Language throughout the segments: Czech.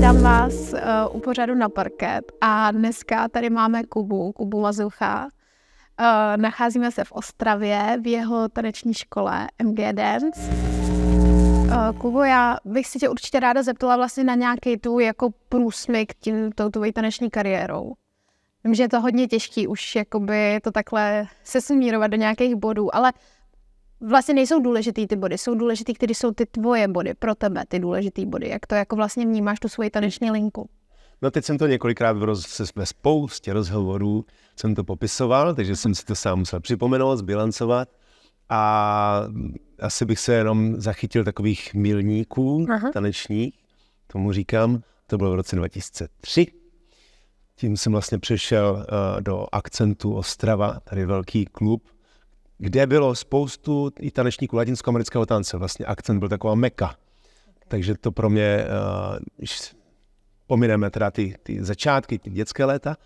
Vítám vás u pořadu Na parket a dneska tady máme Kubu Mazucha. Nacházíme se v Ostravě v jeho taneční škole MG Dance. Kubo, já bych si tě určitě ráda zeptala vlastně na nějaký tu jako průsmyk tou tvojí taneční kariérou. Vím, že je to hodně těžký už jakoby to takhle sesumírovat do nějakých bodů, ale vlastně nejsou důležitý ty body, jsou důležitý, které jsou ty tvoje body, pro tebe ty důležitý body. Jak to jako vlastně vnímáš tu svoji taneční linku? No teď jsem to několikrát ve spoustě rozhovorů jsem to popisoval, takže jsem si to sám musel připomenout, zbilancovat a asi bych se jenom zachytil takových milníků tanečních, tomu říkám, to bylo v roce 2003. Tím jsem vlastně přešel do Akcentu Ostrava, tady velký klub, kde bylo spoustu i tanečníků latinskoamerického tance. Vlastně Akcent byl taková meka. Takže to pro mě, když pomineme teda ty začátky, ty dětské léta,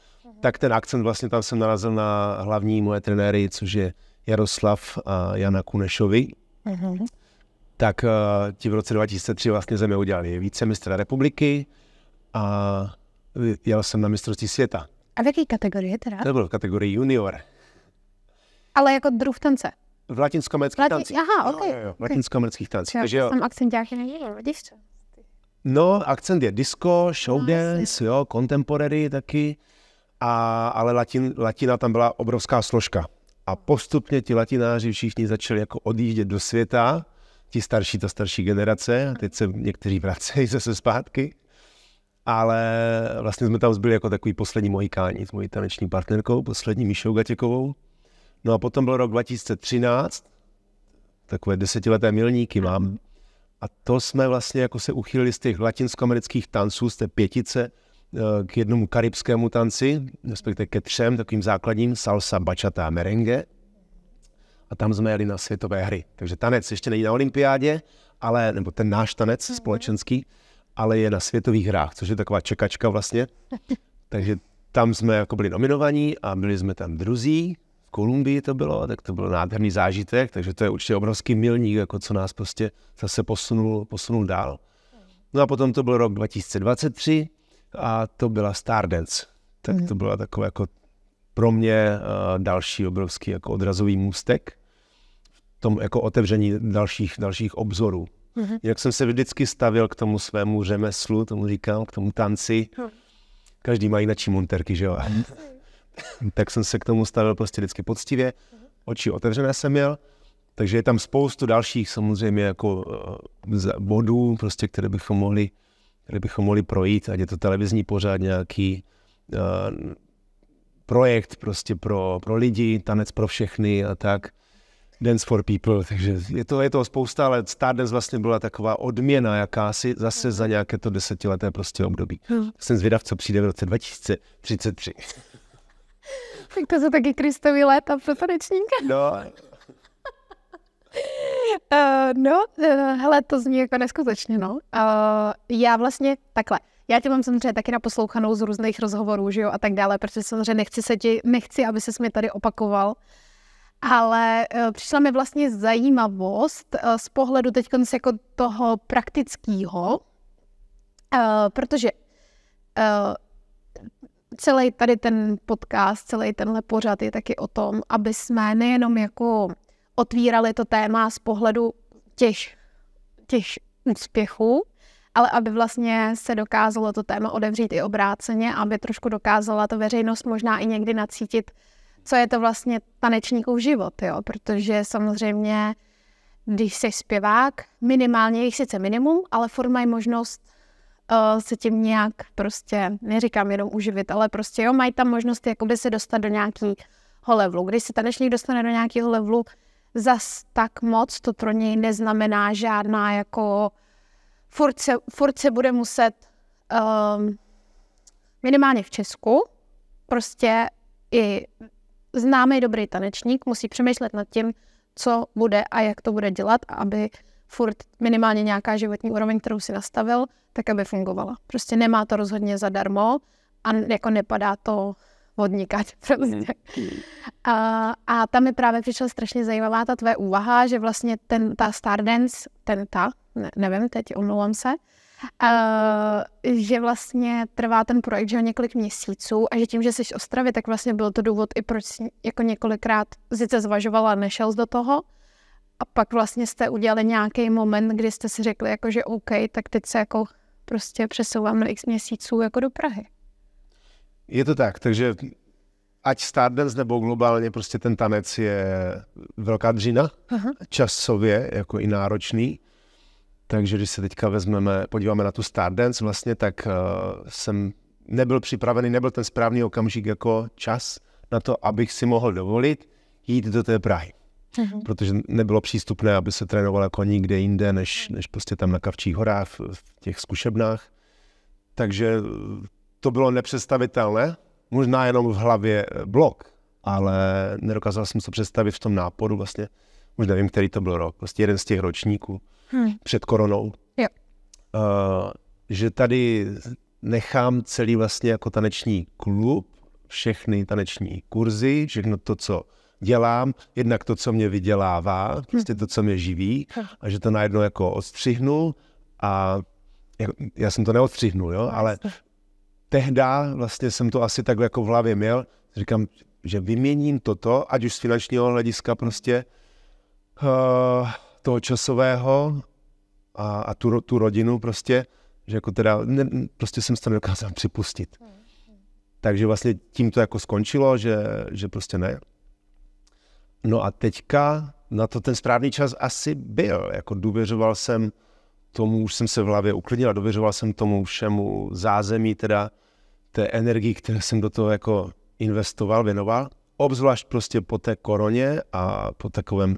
tak ten Akcent vlastně tam jsem narazil na hlavní moje trenéry, což je Jaroslav a Jana Kunešovi. Tak ti v roce 2003 vlastně ze mě udělali vicemistra republiky a jel jsem na mistrovství světa. A v jaké kategorii teda? To bylo v kategorii junior. Ale jako druh tance? V latinskoamerických tancích. Aha, ok. Jo, v latinskoamerických tancích. Takže jo. Jsem akcentáky nedělal, vidíš co? No, akcent je disco, showdance, jo, contemporary taky, ale latina tam byla obrovská složka. A postupně ti latináři všichni začali jako odjíždět do světa, ta starší generace, a teď se někteří vracejí zase zpátky. Ale vlastně jsme tam zbyli jako takový poslední mohikáni s mojí taneční partnerkou, poslední Míšou Gatěkovou. No a potom byl rok 2013, takové 10leté milníky mám. A to jsme vlastně jako se uchýlili z těch latinskoamerických tanců, z té pětice, k jednomu karibskému tanci, respektive ke 3 takovým základním, salsa, bachata a merengue. A tam jsme jeli na světové hry. Takže tanec ještě není na olympiádě, nebo ten náš tanec společenský, ale je na světových hrách, což je taková čekačka vlastně. Takže tam jsme jako byli nominovaní a byli jsme tam druzí. V Kolumbii to bylo, tak to byl nádherný zážitek, takže to je určitě obrovský milník, jako co nás prostě zase posunul dál. No a potom to byl rok 2023 a to byla Stardance. Tak to byla takové jako pro mě další obrovský jako odrazový můstek v tom jako otevření dalších obzorů. Jak jsem se vždycky stavil k tomu svému řemeslu, tomu říkám, k tomu tanci. Každý má jináčí monterky, že jo? Tak jsem se k tomu stavil prostě vždycky poctivě. Oči otevřené jsem měl. Takže je tam spoustu dalších samozřejmě jako bodů, prostě, které bychom mohli projít, ať je to televizní pořád, nějaký projekt prostě pro lidi, tanec pro všechny a tak. Dance for people, takže je to spousta, ale Stardance vlastně byla taková odměna jakási zase za nějaké to 10leté prostě období. Jsem zvědav, co přijde v roce 2033. Tak to jsou taky Kristovy léta pro tanečníka. No. Hele, to zní jako neskutečně, no. Já vlastně takhle, já tě mám samozřejmě taky naposlouchanou z různých rozhovorů, že jo, a tak dále, protože samozřejmě nechci, aby ses mi tady opakoval. Ale přišla mi vlastně zajímavost z pohledu teď jako toho praktického, protože celý tady ten podcast, celý tenhle pořad je taky o tom, aby jsme nejenom jako otvírali to téma z pohledu těch úspěchů, ale aby vlastně se dokázalo to téma otevřít i obráceně, aby trošku dokázala to veřejnost možná i někdy nacítit, co je to vlastně tanečníkův život, jo? Protože samozřejmě, když jsi zpěvák, minimálně jich sice minimum, ale furt mají možnost se tím nějak prostě, neříkám jenom uživit, ale prostě jo, mají tam možnost jakoby se dostat do nějakého levelu. Když se tanečník dostane do nějakého levelu, zas tak moc to pro něj neznamená žádná jako furt se bude muset minimálně v Česku prostě i známý dobrý tanečník musí přemýšlet nad tím, co bude a jak to bude dělat, aby furt minimálně nějaká životní úroveň, kterou si nastavil, tak aby fungovala. Prostě nemá to rozhodně zadarmo a jako nepadá to vodníkat. Prostě. A tam mi právě přišla strašně zajímavá ta tvoje úvaha, že vlastně ta Stardance, nevím teď, omlouvám se, že vlastně trvá ten projekt, že několik měsíců a že tím, že jsi z Ostravy, tak vlastně byl to důvod i proč jsi jako několikrát sice zvažovala a nešel jsi do toho. A pak vlastně jste udělali nějaký moment, kdy jste si řekli, jako, že OK, tak teď se jako prostě přesouvám na x měsíců jako do Prahy. Je to tak, takže ať Stardance nebo globálně prostě ten tanec je velká dřina, časově jako i náročný. Takže když se teďka podíváme na tu Stardance vlastně, tak jsem nebyl připravený, nebyl ten správný okamžik jako čas na to, abych si mohl dovolit jít do té Prahy. Protože nebylo přístupné, aby se trénoval jako nikde jinde, než prostě tam na Kavčích horách, v těch zkušebnách. Takže to bylo nepředstavitelné, možná jenom v hlavě blok, ale nedokázal jsem to představit v tom náporu vlastně. Už nevím, který to byl rok, prostě jeden z těch ročníků před koronou. Jo. Že tady nechám celý vlastně jako taneční klub, všechny taneční kurzy, všechno to, co dělám, jednak to, co mě vydělává, prostě to, co mě živí, a že to najednou jako odstřihnu a já jsem to neodstřihnul, jo, ale tehda vlastně jsem to asi takhle jako v hlavě měl, říkám, že vyměním toto, ať už z finančního hlediska prostě toho časového a tu rodinu prostě, že jako teda, prostě jsem se to nedokázal připustit. Takže vlastně tím to jako skončilo, že prostě ne. No a teďka na to ten správný čas asi byl, jako důvěřoval jsem tomu, už jsem se v hlavě uklidnil a důvěřoval jsem tomu všemu zázemí, teda té energii, které jsem do toho jako investoval, věnoval, obzvlášť prostě po té koroně a po takovém,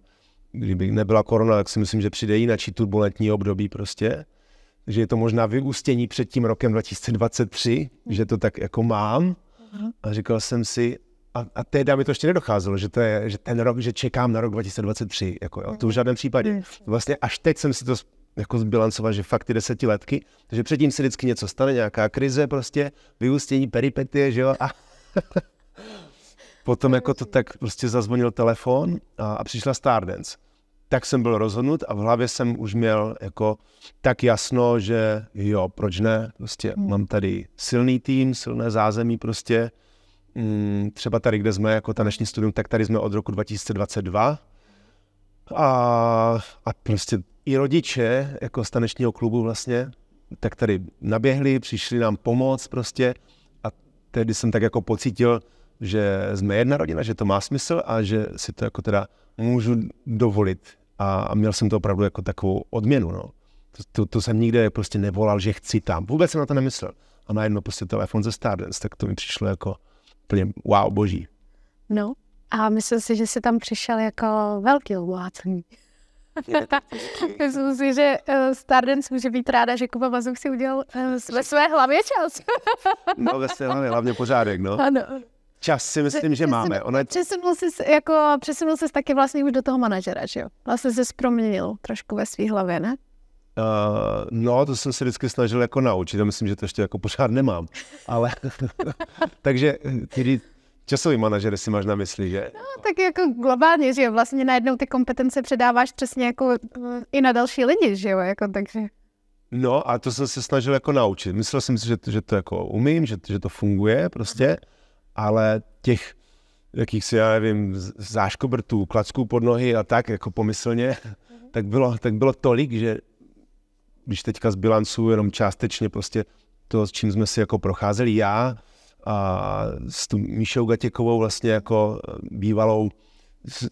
kdyby nebyla korona, tak si myslím, že přijde jináčí turbulentní období prostě, že je to možná vyústění před tím rokem 2023, že to tak jako mám a říkal jsem si, a tehdy mi to ještě nedocházelo, že ten rok, že čekám na rok 2023, jako jo, to v žádném případě. Vlastně až teď jsem si to jako zbilancoval, že fakt ty 10 letky, takže předtím se vždycky něco stane, nějaká krize prostě, vyústění, peripetie, že jo, a potom jako to tak prostě zazvonil telefon a přišla Stardance. Tak jsem byl rozhodnut a v hlavě jsem už měl jako tak jasno, že jo, proč ne, prostě mám tady silný tým, silné zázemí prostě, třeba tady, kde jsme jako taneční studium, tak tady jsme od roku 2022 a prostě i rodiče jako z tanečního klubu vlastně, tak tady naběhli, přišli nám pomoct prostě a tehdy jsem tak jako pocítil, že jsme jedna rodina, že to má smysl a že si to jako teda můžu dovolit a měl jsem to opravdu jako takovou odměnu, no. To jsem nikde prostě nevolal, že chci tam, vůbec jsem na to nemyslel a najednou prostě telefon ze Stardance, tak to mi přišlo jako úplně wow, boží. No a myslím si, že jsi tam přišel jako velký obohacení. Myslím si, že Stardance může být ráda, že Kuba Mazuk si udělal ve své hlavě čas. No ve své hlavě, hlavně pořádek, no. Ano. Čas si myslím, že máme. Přesunul jsi taky vlastně už do toho manažera, že jo? Vlastně jsi proměnil trošku ve své hlavě, ne? No, to jsem se vždycky snažil jako naučit a myslím, že to ještě jako pořád nemám. Ale takže časový manažer si máš na mysli, že? No, tak jako globálně, že jo? Vlastně najednou ty kompetence předáváš přesně jako i na další lidi, že jo? Jako, takže... No a to jsem se snažil jako naučit. Myslel jsem si, že to jako umím, že to funguje prostě, ale těch jakýchsi, já nevím, záškobrtů, klacků pod nohy a tak jako pomyslně, tak bylo tolik, že když teďka zbilancuju jenom částečně prostě to, s čím jsme si jako procházeli já a s tu Míšou Gatěkovou vlastně jako bývalou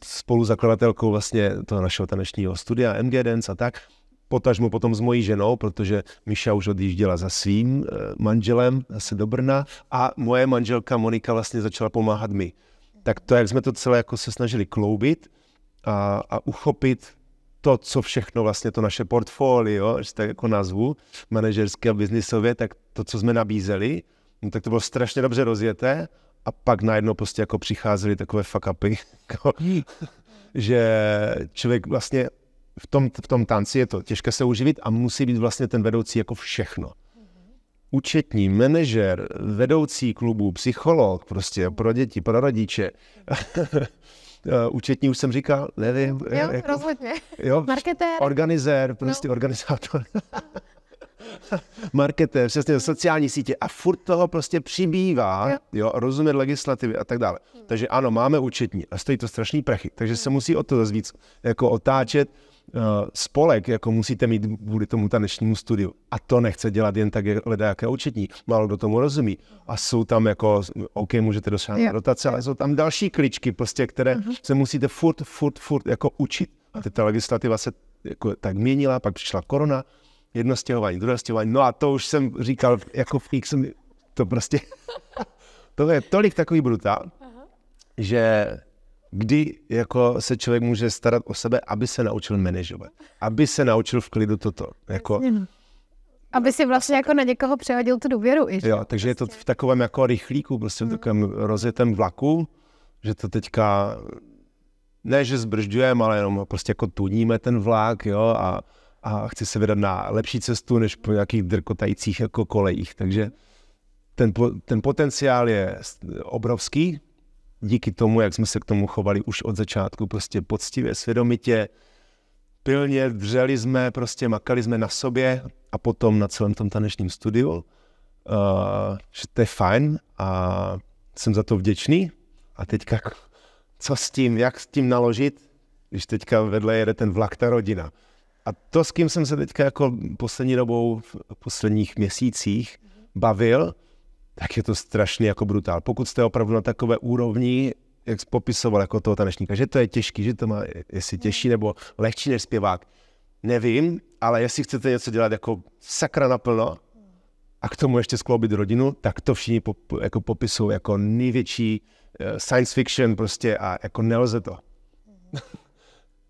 spoluzakladatelkou vlastně toho našeho tanečního studia MG Dance a tak, potažmo potom s mojí ženou, protože Míša už odjížděla za svým manželem zase do Brna a moje manželka Monika vlastně začala pomáhat mi. Tak to, jak jsme to celé jako se snažili kloubit a uchopit to, co všechno vlastně to naše portfolio, že tak jako nazvu, manažerské a biznisově, tak to, co jsme nabízeli, no tak to bylo strašně dobře rozjeté a pak najednou prostě jako přicházely takové fuck upy, že člověk vlastně v tom tanci je to těžké se uživit a musí být vlastně ten vedoucí jako všechno. Účetní, manažer, vedoucí klubu, psycholog, prostě pro děti, pro rodiče. Účetní už jsem říkal, nevím. Jo, rozhodně. Jo, marketér. Organizér, prostě organizátor. marketér, přesně sociální sítě a furt toho prostě přibývá, jo, rozumět legislativy a tak dále. Takže ano, máme účetní a stojí to strašný prachy, takže se musí o to zase víc jako otáčet. Spolek, jako musíte mít kvůli tomu tanečnímu studiu. A to nechce dělat jen tak lidé, jaké účetní. Málo kdo tomu rozumí. A jsou tam jako, OK, můžete dosáhnout dotace, ale jsou tam další kličky, prostě, které se musíte furt jako učit. A ta legislativa se jako tak měnila, pak přišla korona, jedno stěhování, druhé stěhování. No a to už jsem říkal, jako to prostě, to je tolik takový brutál, že kdy jako se člověk může starat o sebe, aby se naučil manažovat, aby se naučil v klidu toto. Jako, aby si vlastně jako na někoho přehodil tu důvěru. Jo, takže je to v takovém jako rychlíku, prostě v takovém rozjetém vlaku, že to teďka, ne že zbržďujeme, ale jenom prostě jako tuníme ten vlak, jo, a chci se vydat na lepší cestu, než po nějakých drkotajících jako kolejích. Takže ten potenciál je obrovský, díky tomu, jak jsme se k tomu chovali už od začátku, prostě poctivě, svědomitě, pilně, dřeli jsme, prostě makali jsme na sobě a potom na celém tom tanečním studiu. Že to je fajn a jsem za to vděčný. A teďka, co s tím, jak s tím naložit, když teďka vedle jede ten vlak, ta rodina. A to, s kým jsem se teďka jako poslední dobou, v posledních měsících bavil, tak je to strašný jako brutál. Pokud jste opravdu na takové úrovni, jak jsi popisoval jako toho tanečníka, že to je těžký, že to má, jestli těžší nebo lehčí než zpěvák, nevím, ale jestli chcete něco dělat jako sakra naplno a k tomu ještě skloubit rodinu, tak to všichni jako popisují jako největší science fiction prostě a jako nelze to.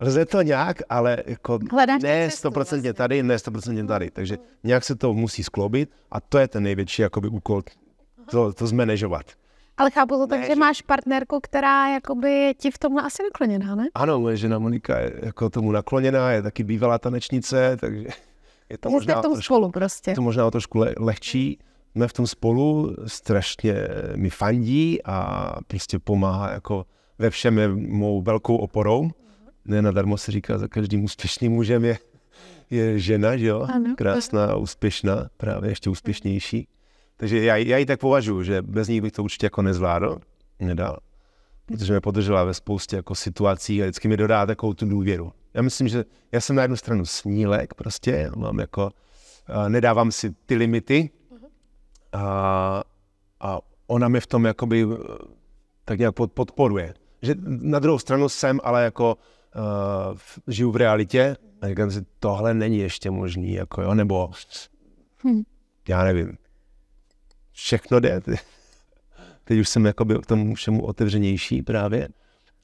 Lze to nějak, ale jako ne 100% tady, ne 100% tady. Takže nějak se to musí skloubit a to je ten největší jakoby úkol, to zmanéžovat. Ale chápu to tak, že máš partnerku, která jakoby ti v tomhle asi nakloněná, ne? Ano, moje žena Monika je jako tomu nakloněná, je taky bývalá tanečnice, takže je to možná v tom spolu prostě. To možná o trošku lehčí. Jsme v tom spolu, strašně mi fandí a prostě pomáhá jako ve všem, je mou velkou oporou. Ne nadarmo se říká, za každým úspěšným mužem je žena, že jo? Ano. Krásná, úspěšná, právě ještě úspěšnější. Takže já ji tak považuji, že bez ní bych to určitě jako nezvládl, nedal. Protože mě podržela ve spoustě jako situací a vždycky mi dodá takovou tu důvěru. Já myslím, že já jsem na jednu stranu snílek prostě, mám jako, nedávám si ty limity a ona mě v tom jakoby tak nějak podporuje. Že na druhou stranu jsem, ale jako žiju v realitě a říkám si, tohle není ještě možný, jako jo, nebo já nevím, všechno jde. Teď už jsem jakoby k tomu všemu otevřenější právě,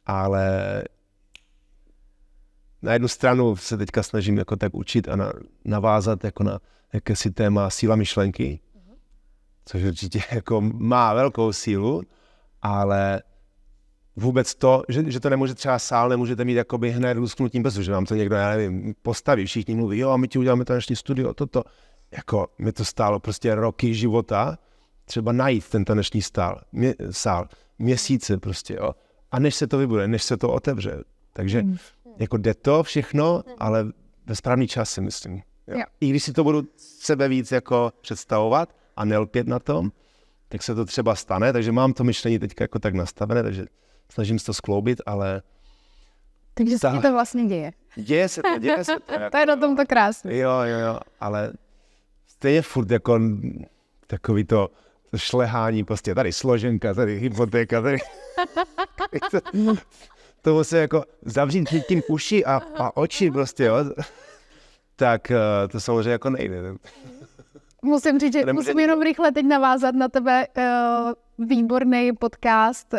ale na jednu stranu se teďka snažím jako tak učit a navázat jako na jakési téma síla myšlenky, což určitě jako má velkou sílu, ale vůbec to, že to nemůže třeba sál, nemůžete mít jakoby hned lusknutím prstu, že vám to někdo, já nevím, postaví, všichni mluví, jo, a my ti uděláme taneční studio, toto. Jako mi to stálo prostě roky života, třeba najít ten taneční sál, měsíce prostě, jo. A než se to vybude, než se to otevře. Takže jako jde to všechno, ale ve správný čas si myslím. Jo. I když si to budu sebe víc jako představovat a nelpět na tom, tak se to třeba stane, takže mám to myšlení teďka jako tak nastavené, takže snažím se to skloubit, ale... Takže se to vlastně děje. Děje se to. To je na tom to krásné. Jo, ale stejně furt jako takový to šlehání, prostě tady složenka, tady hypotéka, tady... To musí jako zavřít tím uši a oči prostě, jo. Tak to samozřejmě jako nejde. Musím říct, že musím jenom rychle teď navázat na tebe výborný podcast.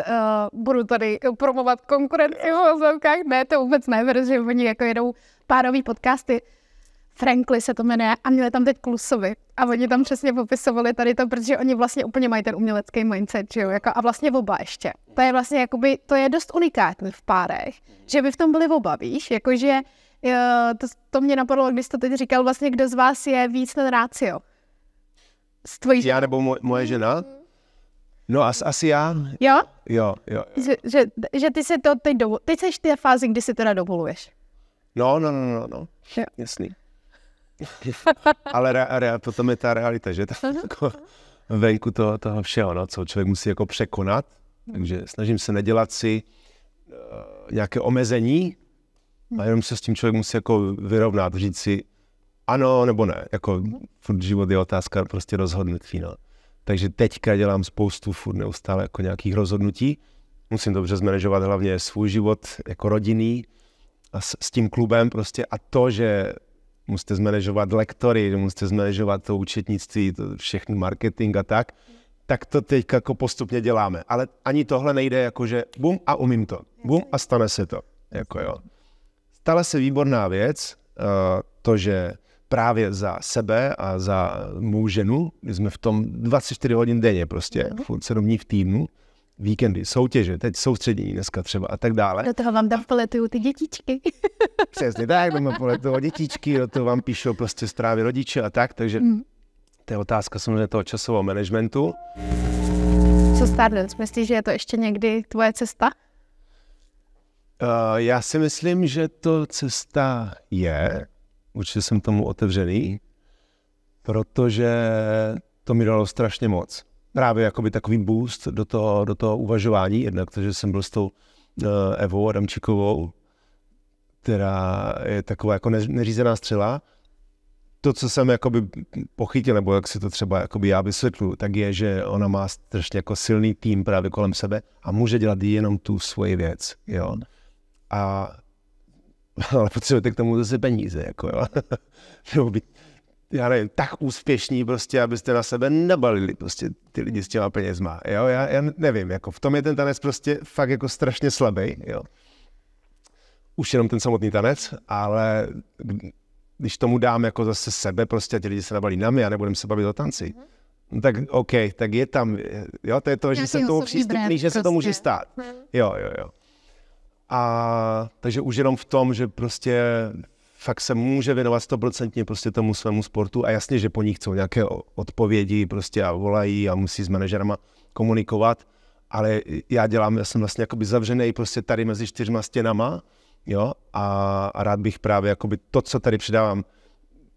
Budu tady promovat konkurenci v ozovkách. Ne, to vůbec ne, protože oni jako jedou párový podcasty. Frankly se to jmenuje a měli tam teď Klusovi. A oni tam přesně popisovali tady to, protože oni vlastně úplně mají ten umělecký mindset, že jo, jako, a vlastně oba ještě. To je vlastně jakoby, to je dost unikátní v párech, že by v tom byli oba, víš, jakože to mě napadlo, když jsi to teď říkal, vlastně kdo z vás je víc ten rácio. Já nebo moje žena? No asi já. Jo? Jo. Že ty se to teď seš v té fázi, kdy si teda dovoluješ. No. Jasný. Ale potom je ta realita, že tam jako venku toho všeho, no, co člověk musí jako překonat. Takže snažím se nedělat si nějaké omezení, a jenom se s tím člověk musí jako vyrovnat, říct si ano nebo ne. Jako furt život je otázka prostě rozhodnutí. No. Takže teďka dělám spoustu furt neustále jako nějakých rozhodnutí. Musím dobře zmanažovat hlavně svůj život jako rodinný a s tím klubem prostě. A to, že musíte zmanažovat lektory, musíte zmanažovat to účetnictví, to všechny marketing a tak to teď jako postupně děláme. Ale ani tohle nejde jako, že bum a umím to. Bum a stane se to. Jako jo. Stala se výborná věc, to, že právě za sebe a za mou ženu, my jsme v tom 24 hodin denně prostě, 7 dní v týdnu, víkendy, soutěže, teď soustředění dneska třeba a tak dále. Do toho vám tam poletují ty dětičky. Přesně tak, doma poletují dětičky, do toho vám píšou prostě zprávy rodiče a tak, takže to je otázka samozřejmě toho časového managementu. Co Stardance? Myslíš, že je to ještě někdy tvoje cesta? Já si myslím, že to cesta je. Určitě jsem tomu otevřený, protože to mi dalo strašně moc. Právě jakoby takový boost do toho uvažování, jednak takže jsem byl s tou Evou Adamčíkovou, která je taková jako neřízená střela. To, co jsem jakoby pochytil, nebo jak si to třeba jakoby já vysvětluji, tak je, že ona má strašně jako silný tým právě kolem sebe a může dělat jenom tu svoji věc. Jo? Ale potřebujete k tomu zase peníze, jako jo. Nebo být, já nevím, tak úspěšní prostě, abyste na sebe nabalili prostě ty lidi s těma penězma, jo. Já nevím, jako v tom je ten tanec prostě fakt jako strašně slabý, jo. Už jenom ten samotný tanec, ale když tomu dám jako zase sebe prostě a ti lidi se nabalí na mě a nebudeme se bavit o tanci, no tak OK, tak je tam, jo, to je to, že jsem tomu přístupný, že se to může stát. Jo. A takže už jenom v tom, že prostě fakt se může věnovat 100% prostě tomu svému sportu a jasně, že po nich chcou nějaké odpovědi prostě a volají a musí s manažerama komunikovat, ale já jsem vlastně jakoby zavřenej prostě tady mezi 4 stěnama, jo, a rád bych právě jakoby to, co tady přidávám,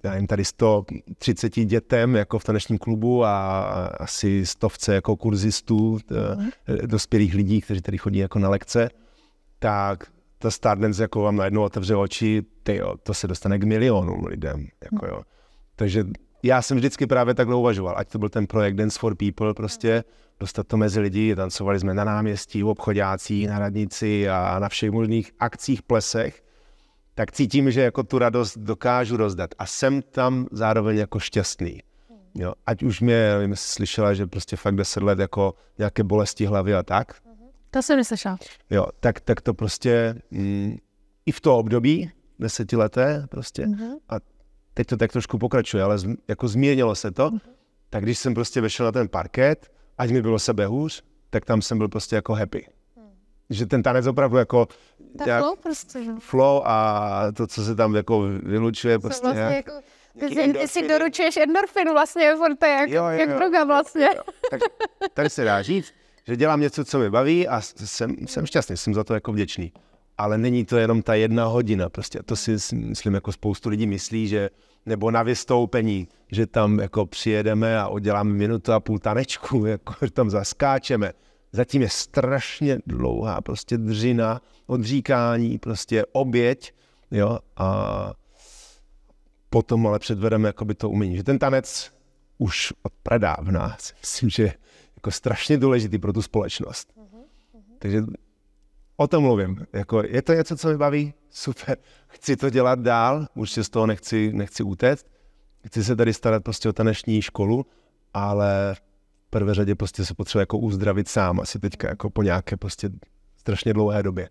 já jim tady 130 dětem jako v tanečním klubu a asi 100 jako kurzistů, dospělých lidí, kteří tady chodí jako na lekce, tak ta Stardance jako vám najednou otevře oči, to se dostane k milionům lidem. Jako jo. Takže já jsem vždycky právě takhle uvažoval, ať to byl ten projekt Dance for People, prostě dostat to mezi lidi, tancovali jsme na náměstí, v obchodácích, na radnici a na všech možných akcích, plesech, tak cítím, že jako tu radost dokážu rozdat a jsem tam zároveň jako šťastný. Jo. Ať už nevím, slyšela, že prostě fakt 10 let jako nějaké bolesti hlavy a tak. To jsem neslyšela. Jo, tak to prostě i v to období 10leté prostě a teď to tak trošku pokračuje, ale jako zmírnilo se to, tak když jsem prostě vešel na ten parket, ať mi bylo sebehůř, tak tam jsem byl prostě jako happy. Že ten tanec opravdu jako flow prostě. Flow a to, co se tam jako vylučuje prostě. Vlastně jako, ty si doručuješ endorfinu vlastně, to je jak droga vlastně. Jo. Tak tady se dá říct, že dělám něco, co mi baví a jsem šťastný, jsem za to jako vděčný. Ale není to jenom ta 1 hodina prostě. To si myslím, jako spoustu lidí myslí, že nebo na vystoupení, že tam jako přijedeme a uděláme 1,5 minuty tanečku, jako tam zaskáčeme. Zatím je strašně dlouhá prostě dřina, odříkání, prostě oběť, jo, a potom ale předvedeme jakoby to umění. Že ten tanec už od pradávna, myslím, že jako strašně důležitý pro tu společnost. Takže o tom mluvím. Jako, je to něco, co mi baví? Super. Chci to dělat dál, určitě z toho nechci utéct. Chci se tady starat prostě o taneční školu, ale v prvé řadě prostě se potřebuje jako uzdravit sám, asi teďka jako po nějaké prostě strašně dlouhé době.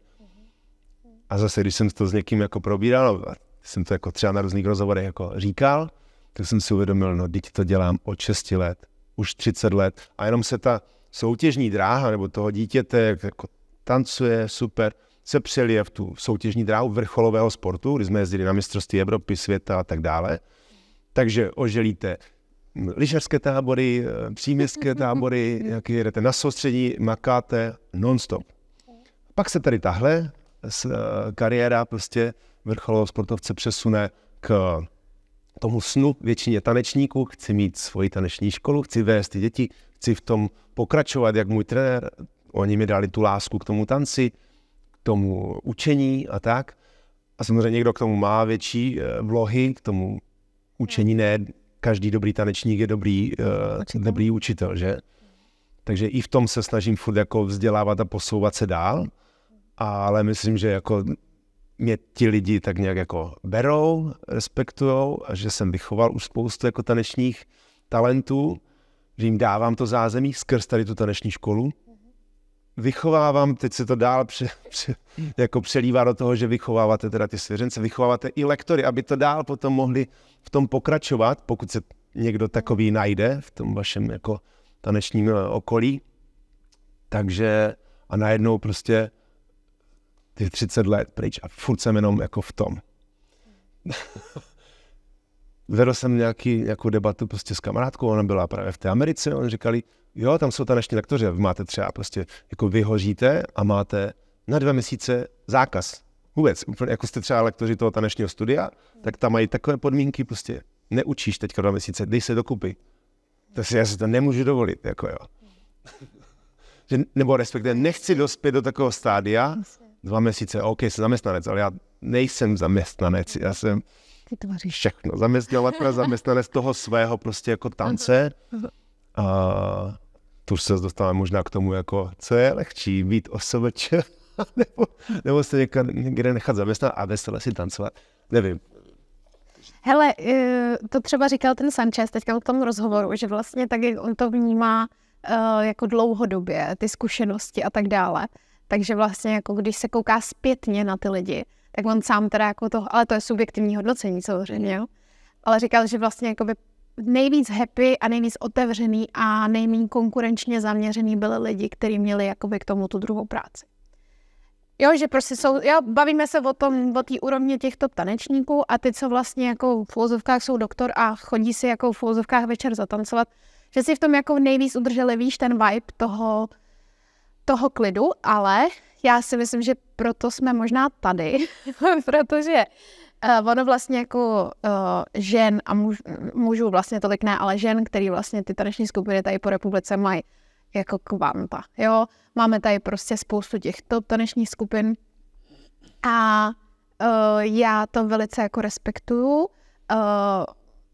A zase, když jsem to s někým jako probíral, jsem to jako třeba na různých rozhovorech jako říkal, tak jsem si uvědomil, no teď to dělám od 6 let, už 30 let a jenom se ta soutěžní dráha nebo toho dítěte jako tancuje, super, se přelije v tu soutěžní dráhu vrcholového sportu, kdy jsme jezdili na mistrovství Evropy, světa a tak dále. Takže oželíte lyžařské tábory, příměstské tábory, jak jedete na soustředí, makáte non-stop. Pak se tady tahle kariéra prostě vrcholového sportovce přesune k tomu snu většině tanečníků, chci mít svoji taneční školu, chci vést ty děti, chci v tom pokračovat, jak můj trenér, oni mi dali tu lásku k tomu tanci, k tomu učení a tak. A samozřejmě někdo k tomu má větší vlohy, k tomu učení, ne každý dobrý tanečník je dobrý učitel, že? Takže i v tom se snažím furt jako vzdělávat a posouvat se dál, ale myslím, že jako mě ti lidi tak nějak jako berou, respektujou a že jsem vychoval už spoustu jako tanečních talentů, že jim dávám to zázemí skrz tady tu taneční školu. Vychovávám, teď se to dál jako přelívá do toho, že vychováváte teda ty svěřence, vychováváte i lektory, aby to dál potom mohli v tom pokračovat, pokud se někdo takový najde v tom vašem jako tanečním okolí. Takže a najednou prostě ty 30 let pryč a furt jsem jenom jako v tom. Vedl jsem nějakou debatu prostě s kamarádkou, ona byla právě v té Americe, oni říkali, jo, tam jsou taneční lektoři, vy máte třeba prostě, jako vyhoříte a máte na 2 měsíce zákaz. Vůbec, úplně jako jste třeba lektoři toho tanečního studia, tak tam mají takové podmínky, prostě neučíš teďka 2 měsíce, dej se dokupy. Já si to nemůžu dovolit, jako jo. Nebo respektive nechci dospět do takového stádia, 2 měsíce, OK, jsem zaměstnanec, ale já nejsem zaměstnanec, já jsem všechno. Zaměstnanec toho svého prostě jako tance. A tu už se dostáváme možná k tomu, jako, co je lehčí, být OSVČ, nebo se někde nechat zaměstnat a vesele si tancovat. Nevím. Hele, to třeba říkal ten Sanchez teďka v tom rozhovoru, že vlastně tak, jak on to vnímá jako dlouhodobě, ty zkušenosti a tak dále. Takže vlastně jako když se kouká zpětně na ty lidi, tak on sám teda jako to, ale to je subjektivní hodnocení samozřejmě, jo? Ale říkal, že vlastně jakoby nejvíc happy a nejvíc otevřený a nejméně konkurenčně zaměřený byli lidi, kteří měli jakoby k tomu tu druhou práci. Jo, že prostě bavíme se o té úrovni těchto tanečníků a ty, co vlastně jako v uvozovkách jsou doktor a chodí si jako v uvozovkách večer zatancovat, že si v tom jako nejvíc udrželi, víš, ten vibe toho klidu, ale já si myslím, že proto jsme možná tady, protože ono vlastně jako žen a mužů vlastně tolik ne, ale žen, který vlastně ty taneční skupiny tady po republice mají jako kvanta, jo. Máme tady prostě spoustu těch top tanečních skupin a já to velice jako respektuju.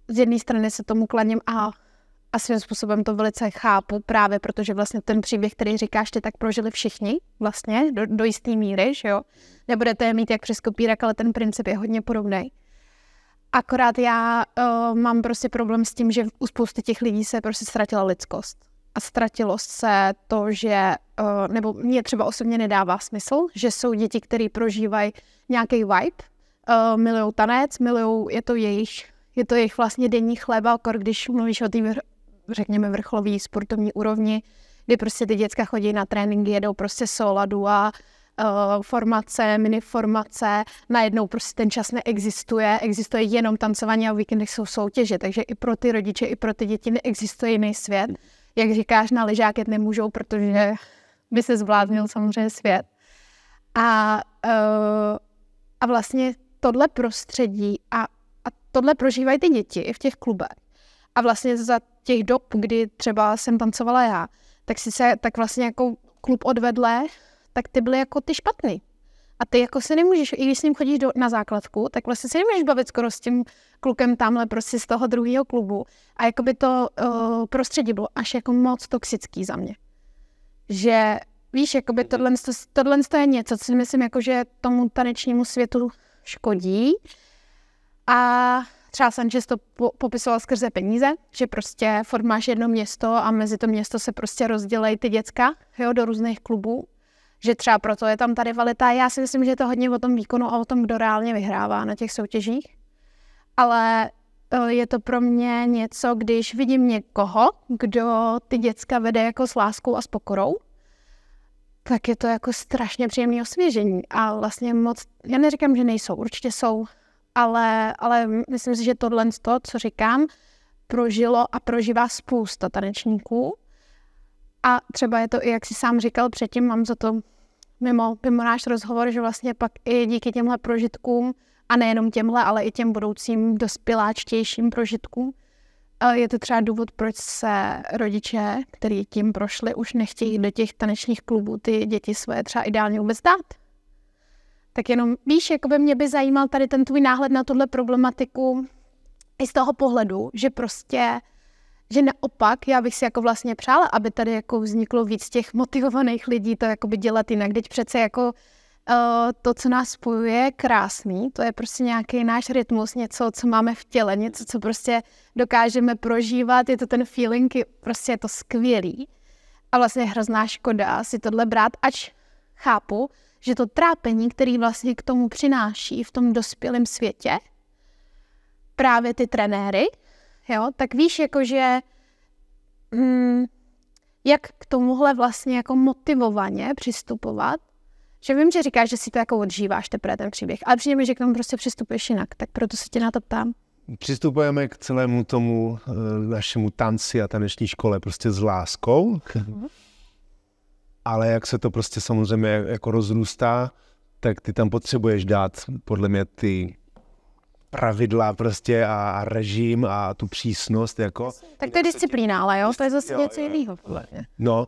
Z jedné strany se tomu klaním a svým způsobem to velice chápu právě, protože vlastně ten příběh, který říkáš, ty tak prožili všichni vlastně do jisté míry, že jo. Nebudete je mít jak přes kopírek, ale ten princip je hodně podobný. Akorát já mám prostě problém s tím, že u spousty těch lidí se prostě ztratila lidskost. A ztratilo se to, že, nebo mně třeba osobně nedává smysl, že jsou děti, které prožívají nějaký vibe, milujou tanec, je to jejich vlastně denní chleba, když mluvíš o té, řekněme, vrcholové sportovní úrovni, kdy prostě ty děcka chodí na tréninky, jedou prostě soladu a formace, miniformace, najednou prostě ten čas neexistuje, existuje jenom tancování a o víkendech jsou soutěže, takže i pro ty rodiče, i pro ty děti neexistuje jiný svět. Jak říkáš, na lyžák jet nemůžou, protože by se zvládnil samozřejmě svět. A vlastně tohle prostředí a tohle prožívají ty děti v těch klubech. A vlastně za těch dob, kdy třeba jsem tancovala já, tak vlastně jako klub odvedle, tak ty byly jako ty špatný. A ty jako se nemůžeš, i když s ním chodíš na základku, tak vlastně se nemůžeš bavit skoro s tím klukem tamhle prostě z toho druhého klubu. A jakoby to prostředí bylo až jako moc toxický za mě. Že víš, jakoby tohle je něco, co si myslím, jako, že tomu tanečnímu světu škodí. A třeba Sanchez to popisoval skrze peníze, že prostě furt máš jedno město a mezi to město se prostě rozdělejí ty děcka, jo, do různých klubů. Že třeba proto je tam ta rivalita. Já si myslím, že je to hodně o tom výkonu a o tom, kdo reálně vyhrává na těch soutěžích. Ale je to pro mě něco, když vidím někoho, kdo ty děcka vede jako s láskou a s pokorou, tak je to jako strašně příjemné osvěžení. A vlastně moc, já neříkám, že nejsou, určitě jsou, ale myslím si, že tohle, co říkám, prožilo a prožívá spousta tanečníků. A třeba je to i, jak jsi sám říkal předtím, mám za to mimo náš rozhovor, že vlastně pak i díky těmhle prožitkům A nejenom těmhle, ale i těm budoucím dospěláčtějším prožitkům. Je to třeba důvod, proč se rodiče, kteří tím prošli, už nechtějí do těch tanečních klubů ty děti své třeba ideálně vůbec dát. Tak jenom víš, jakoby mě by zajímal tady ten tvůj náhled na tuhle problematiku i z toho pohledu, že prostě, že naopak já bych si jako vlastně přála, aby tady jako vzniklo víc těch motivovaných lidí to jakoby dělat jinak. Teď přece jako to, co nás spojuje, je krásný. To je prostě nějaký náš rytmus, něco, co máme v těle, něco, co prostě dokážeme prožívat. Je to ten feeling, prostě je to skvělý. A vlastně je hrozná škoda si tohle brát, ač chápu, že to trápení, který vlastně k tomu přináší v tom dospělém světě, právě ty trenéry, jo, tak víš, jakože jak k tomuhle vlastně jako motivovaně přistupovat, že vím, že říkáš, že si to jako odžíváš teprve ten příběh, ale přijde mi, že k tomu prostě přistupuješ jinak, tak proto se tě na to ptám. Přistupujeme k celému tomu našemu tanci a taneční škole prostě s láskou, ale jak se to prostě samozřejmě jako rozrůstá, tak ty tam potřebuješ dát podle mě ty pravidla prostě a režim a tu přísnost jako. Tak to je disciplína, ale jo, to je zase něco jiného. No,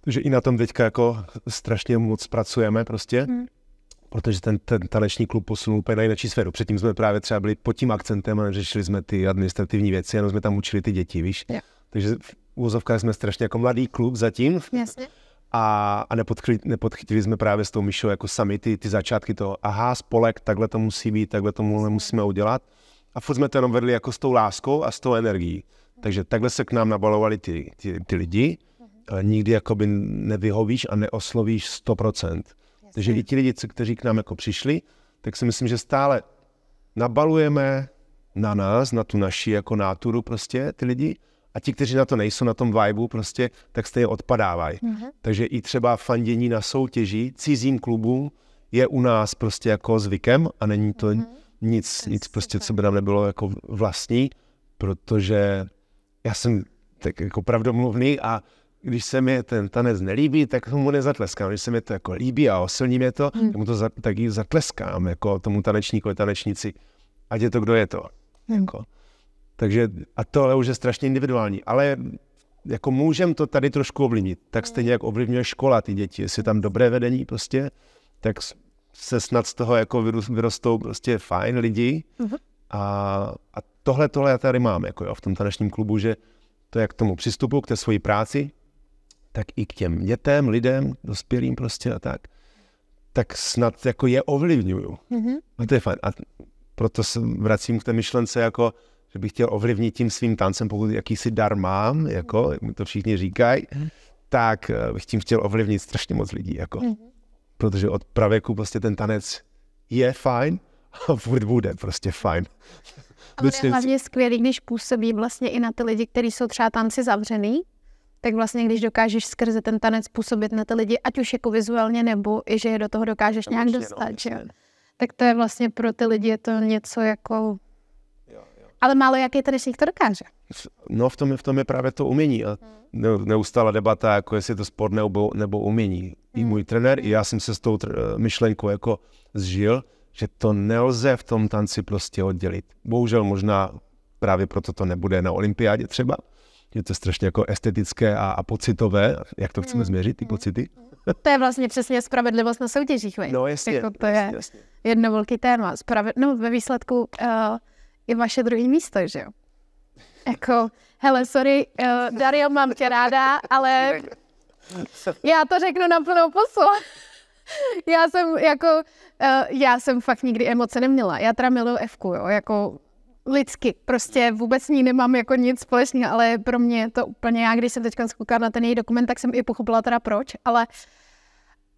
takže i na tom teďka jako strašně moc pracujeme prostě, protože ten taneční klub posunul úplně na jinou sféru. Předtím jsme právě třeba byli pod tím akcentem a neřešili jsme ty administrativní věci, jenom jsme tam učili ty děti, víš. Jo. Takže v úvozovkách jsme strašně jako mladý klub zatím. Jasně. A nepodchytili jsme právě s tou Míšou jako sami ty začátky toho, aha, spolek, takhle to musí být, takhle tomu musíme udělat. A furt jsme to jenom vedli jako s tou láskou a s tou energií. Takže takhle se k nám nabalovali ty lidi, ale nikdy jakoby nevyhovíš a neoslovíš 100%. Jasně. Takže i ti lidi, kteří k nám jako přišli, tak si myslím, že stále nabalujeme na nás, na tu naši jako náturu prostě ty lidi, a ti, kteří na to nejsou, na tom vibu prostě, tak stejně odpadávají. Takže i třeba fandění na soutěži cizím klubům je u nás prostě jako zvykem a není to nic prostě, co by nám nebylo jako vlastní, protože já jsem tak jako pravdomluvný a když se mi ten tanec nelíbí, tak mu nezatleskám. Když se mi to jako líbí a osilní mě to, tak mu to taky zatleskám, jako tomu tanečníkovi, tanečnici. Ať je to, kdo je to. Jako. Takže a tohle už je strašně individuální, ale jako můžem to tady trošku ovlivnit. Tak stejně jak ovlivňuje škola ty děti, jestli tam dobré vedení prostě, tak se snad z toho jako vyrostou prostě fajn lidi. A tohle já tady mám jako jo, v tom tanečním klubu, že to jak k tomu přistupu, k té svojí práci, tak i k těm dětem, lidem, dospělým prostě a tak snad jako je ovlivňuju. A to je fajn. A proto se vracím k té myšlence jako že bych chtěl ovlivnit tím svým tancem, pokud jakýsi dar mám, jako, jak mi to všichni říkají, tak bych tím chtěl ovlivnit strašně moc lidí, jako. Protože od pravěku prostě ten tanec je fajn a furt bude prostě fajn. Ale je hlavně skvělý, když působí vlastně i na ty lidi, kteří jsou třeba tanci zavřený, tak vlastně když dokážeš skrze ten tanec působit na ty lidi, ať už jako vizuálně, nebo i že je do toho dokážeš to nějak dostat, tak to je vlastně pro ty lidi je to něco jako... Ale málo jaký tanečník to dokáže. No v tom je právě to umění. A neustála debata, jako jestli je to sport nebo umění. I můj trenér, i já jsem se s tou myšlenkou jako zžil, že to nelze v tom tanci prostě oddělit. Bohužel možná právě proto to nebude na olympiádě třeba. Je to strašně jako estetické a pocitové. Jak to chceme změřit, ty pocity? To je vlastně přesně spravedlivost na soutěžích. No jasně. Jako to je jedno velký téma. No ve výsledku... je vaše druhé místo, že jo? Jako, hele, sorry, Dario, mám tě ráda, ale já to řeknu na plnou pusu. Já jsem fakt nikdy emoce neměla. Já teda miluju Evku, jo, jako lidsky. Prostě vůbec s ní nemám jako nic společného, ale pro mě je to úplně, já když jsem teďka zkoukala na ten její dokument, tak jsem i pochopila teda proč,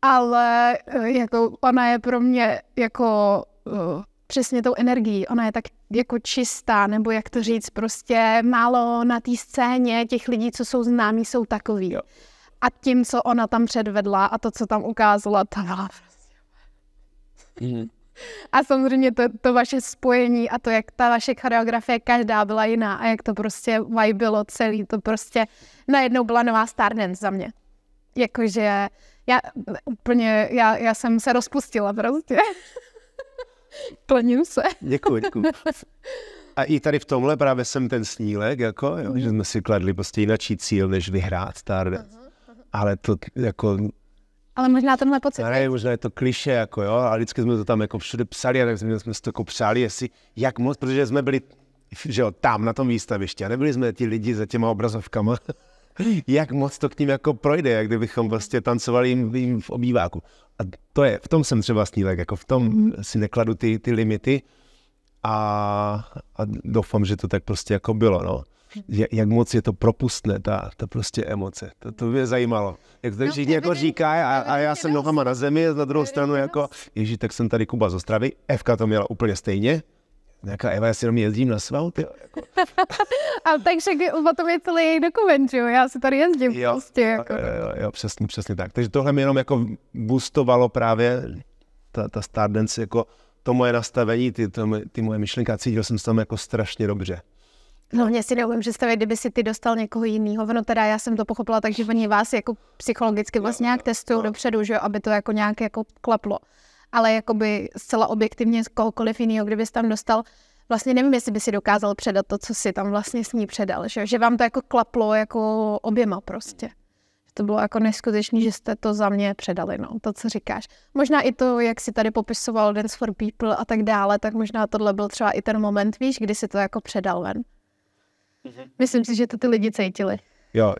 ale jako ona je pro mě jako... přesně tou energií. Ona je tak jako čistá, nebo jak to říct, prostě málo na té scéně těch lidí, co jsou známí, jsou takový. Jo. A tím, co ona tam předvedla a to, co tam ukázala, to byla prostě... A samozřejmě to vaše spojení a to, jak ta vaše choreografie každá byla jiná a jak to prostě vibilo celý, to prostě najednou byla nová Stardance za mě. Jakože já jsem se rozpustila prostě. Klaním se. Děkuji. A i tady v tomhle právě jsem ten snílek, jako, jo, že jsme si kladli prostě jinačí cíl, než vyhrát Stardance. Ale to jako... Ale možná tenhle pocit. Ne, možná je to klišé, jako jo, a vždycky jsme to tam jako všude psali a tak jsme si to jako přáli, jestli jak moc, protože jsme byli, že jo, tam na tom výstavišti a nebyli jsme ti lidi za těma obrazovkama, jak moc to k ním jako projde, jak kdybychom prostě tancovali jim v obýváku. A to je, v tom jsem třeba snílek, jako v tom si nekladu ty limity a doufám, že to tak prostě jako bylo, no. Jak moc je to propustné, ta prostě emoce. To mě zajímalo. Jak to všichni jako říká a já jsem nohama na zemi, na druhou stranu jako, ježi, tak jsem tady Kuba z Ostravy, Evka to měla úplně stejně. Nějaká Eva, já si jenom jezdím na svalt, jo. Jako. Ale takže o tom je celý její dokument, jo, já si tady jezdím prostě. Jako. Jo, přesně tak. Takže tohle mi jenom jako boostovalo právě ta Stardance, jako to moje nastavení, ty moje myšlenky a cítil jsem se tam jako strašně dobře. Hlavně si neumím představit, kdyby si ty dostal někoho jiného. No teda já jsem to pochopila, takže oni vás jako psychologicky vlastně nějak testují dopředu, že aby to jako nějak jako klaplo. Ale jakoby zcela objektivně z kohokoliv jiného, kdyby jsi tam dostal, vlastně nevím, jestli by si dokázal předat to, co si tam vlastně s ní předal, že vám to jako klaplo jako oběma prostě. To bylo jako neskutečný, že jste to za mě předali, no, to, co říkáš. Možná i to, jak si tady popisoval Dance for People a tak dále, tak možná tohle byl třeba i ten moment, víš, kdy si to jako předal ven. Myslím si, že to ty lidi cítili. Jo.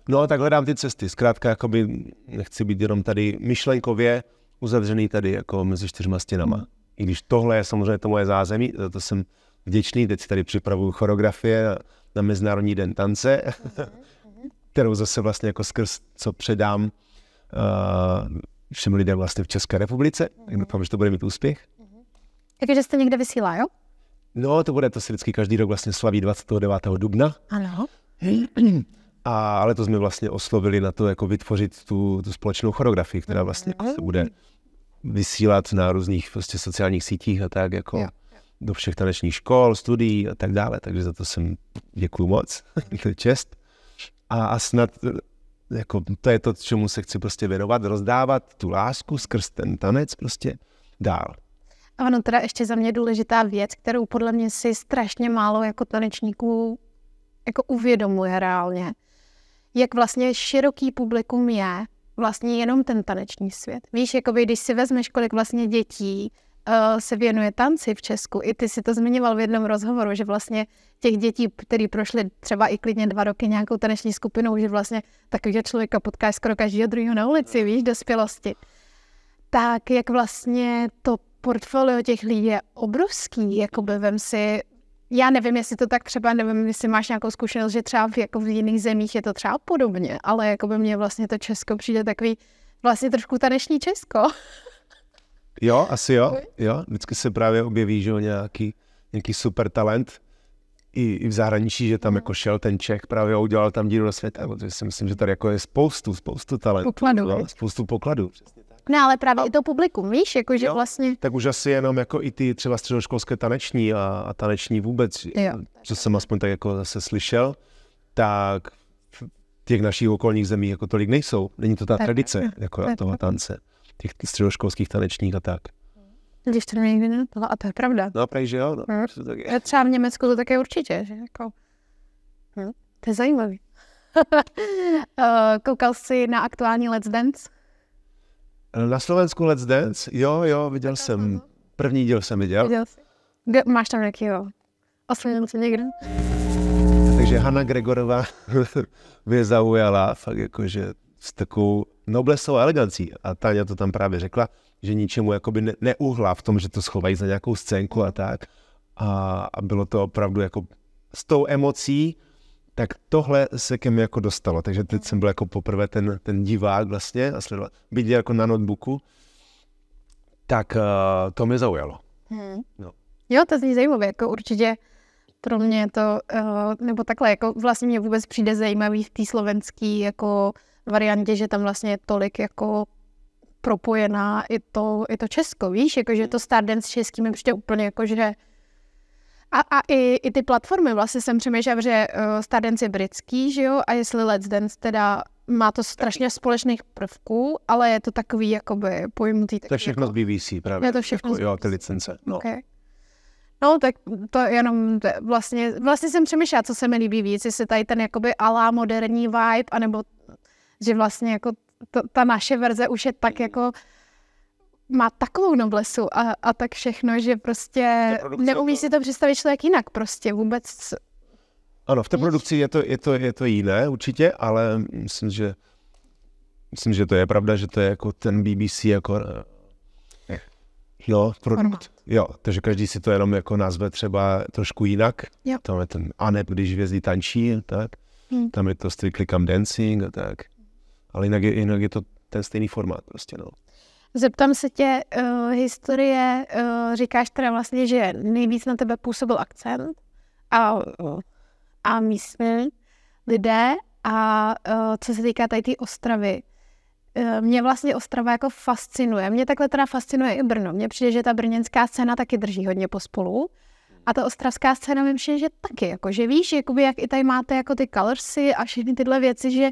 No tak hledám ty cesty. Zkrátka, jakoby nechci být jenom tady myšlenkově uzavřený tady jako mezi 4 stěnama. I když tohle je samozřejmě to moje zázemí, za to jsem vděčný. Teď si tady připravuju choreografie na Mezinárodní den tance, kterou zase vlastně jako skrz co předám všem lidem vlastně v České republice. Tak doufám, že to bude mít úspěch. Takže jste někde vysílá, jo? No, to se vždycky každý rok vlastně slaví 29. dubna. Ano. Ale to jsme vlastně oslovili na to, jako vytvořit tu společnou choreografii, která vlastně se bude vysílat na různých prostě sociálních sítích a tak, jako do všech tanečních škol, studií a tak dále. Takže za to jsem děkuju moc, to je čest. A snad jako, to je to, čemu se chci prostě věnovat, rozdávat tu lásku skrz ten tanec prostě dál. A ono teda ještě za mě důležitá věc, kterou podle mě si strašně málo jako tanečníků jako uvědomuje reálně. Jak vlastně široký publikum je vlastně jenom ten taneční svět. Víš, jakoby, když si vezmeš, kolik vlastně dětí se věnuje tanci v Česku, i ty si to zmiňoval v jednom rozhovoru, že vlastně těch dětí, který prošly třeba i klidně 2 roky nějakou taneční skupinou, že vlastně takového člověka potkáš skoro každého druhého na ulici, víš, dospělosti. Tak jak vlastně to portfolio těch lidí je obrovský, jakoby vem si, já nevím, jestli to tak třeba, nevím, jestli máš nějakou zkušenost, že třeba v jiných zemích je to třeba podobně, ale jakoby mně vlastně to Česko přijde takový vlastně trošku taneční Česko. Jo, asi jo. Vždycky se právě objeví, že nějaký super talent i v zahraničí, že tam jako šel ten Čech právě a udělal tam díru do světa, protože si myslím, že tady jako je spoustu talentů. Spoustu pokladů. Přesně. No, ale právě i to publikum, víš, jakože vlastně... Tak už asi jenom jako i ty třeba středoškolské taneční a taneční vůbec, co jsem aspoň tak jako zase slyšel, tak v těch našich okolních zemích jako tolik nejsou. Není to ta tradice jako toho tance, těch středoškolských tanečních a tak. Když to někdy nenapadlo, a to je pravda. No, prej, že jo. No. Tak je. Třeba v Německu to také určitě, že jako... To je zajímavý. Koukal jsi na aktuální Let's Dance? Na Slovensku Let's Dance? Jo, viděl jsem. První díl jsem viděl. Viděl jsi? Máš tam nějakýho? Oslovil se někdo? Takže Hanna Gregorová mě zaujala fakt jakože s takovou noblesou a elegancí. A Táňa to tam právě řekla, že ničemu jakoby neuhla v tom, že to schovají za nějakou scénku a tak. A bylo to opravdu jako s tou emocí, tak tohle se ke mně jako dostalo. Takže teď jsem byl jako poprvé ten divák vlastně a sledoval. Byť jako na notebooku, tak to mě zaujalo. No. Jo, to zní zajímavé, jako určitě pro mě to, nebo takhle, jako vlastně mě vůbec přijde zajímavý v té slovenský jako variantě, že tam vlastně je tolik jako propojená i to Česko, víš, jakože to Stardance český mi přijde úplně jako, že a i ty platformy, vlastně jsem přemýšlela, že Stardance je britský, že jo, a jestli Let's Dance teda má to strašně společných prvků, ale je to takový jakoby pojmutý. To je všechno z BBC právě. Je to všechno jako, jo, ty licence. No. Okay. No, tak to jenom vlastně jsem přemýšlela, co se mi líbí víc, jestli tady ten jakoby alá moderní vibe, anebo že vlastně jako ta naše verze už je tak jako má takovou noblesu a tak všechno, že prostě neumí si to představit člověk jinak prostě vůbec. Ano, v té produkci je to jiné určitě, ale myslím, že to je pravda, že to je jako ten BBC jako produkt. Jo, takže každý si to jenom jako nazve třeba trošku jinak. Jo. Tam je ten Aneb, když hvězdy tančí, tak. Tam je to Strictly Come Dancing a tak. Ale jinak je to ten stejný formát prostě, no. Zeptám se tě, historie, říkáš teda vlastně, že nejvíc na tebe působil akcent a místní lidé a co se týká tady té Ostravy. Mě vlastně Ostrava jako fascinuje. Mě takhle teda fascinuje i Brno. Mně přijde, že ta brněnská scéna taky drží hodně pospolu. A ta ostravská scéna mi přijde, že taky. Jako, že víš, jakoby, jak i tady máte jako ty colorsy a všechny tyhle věci, že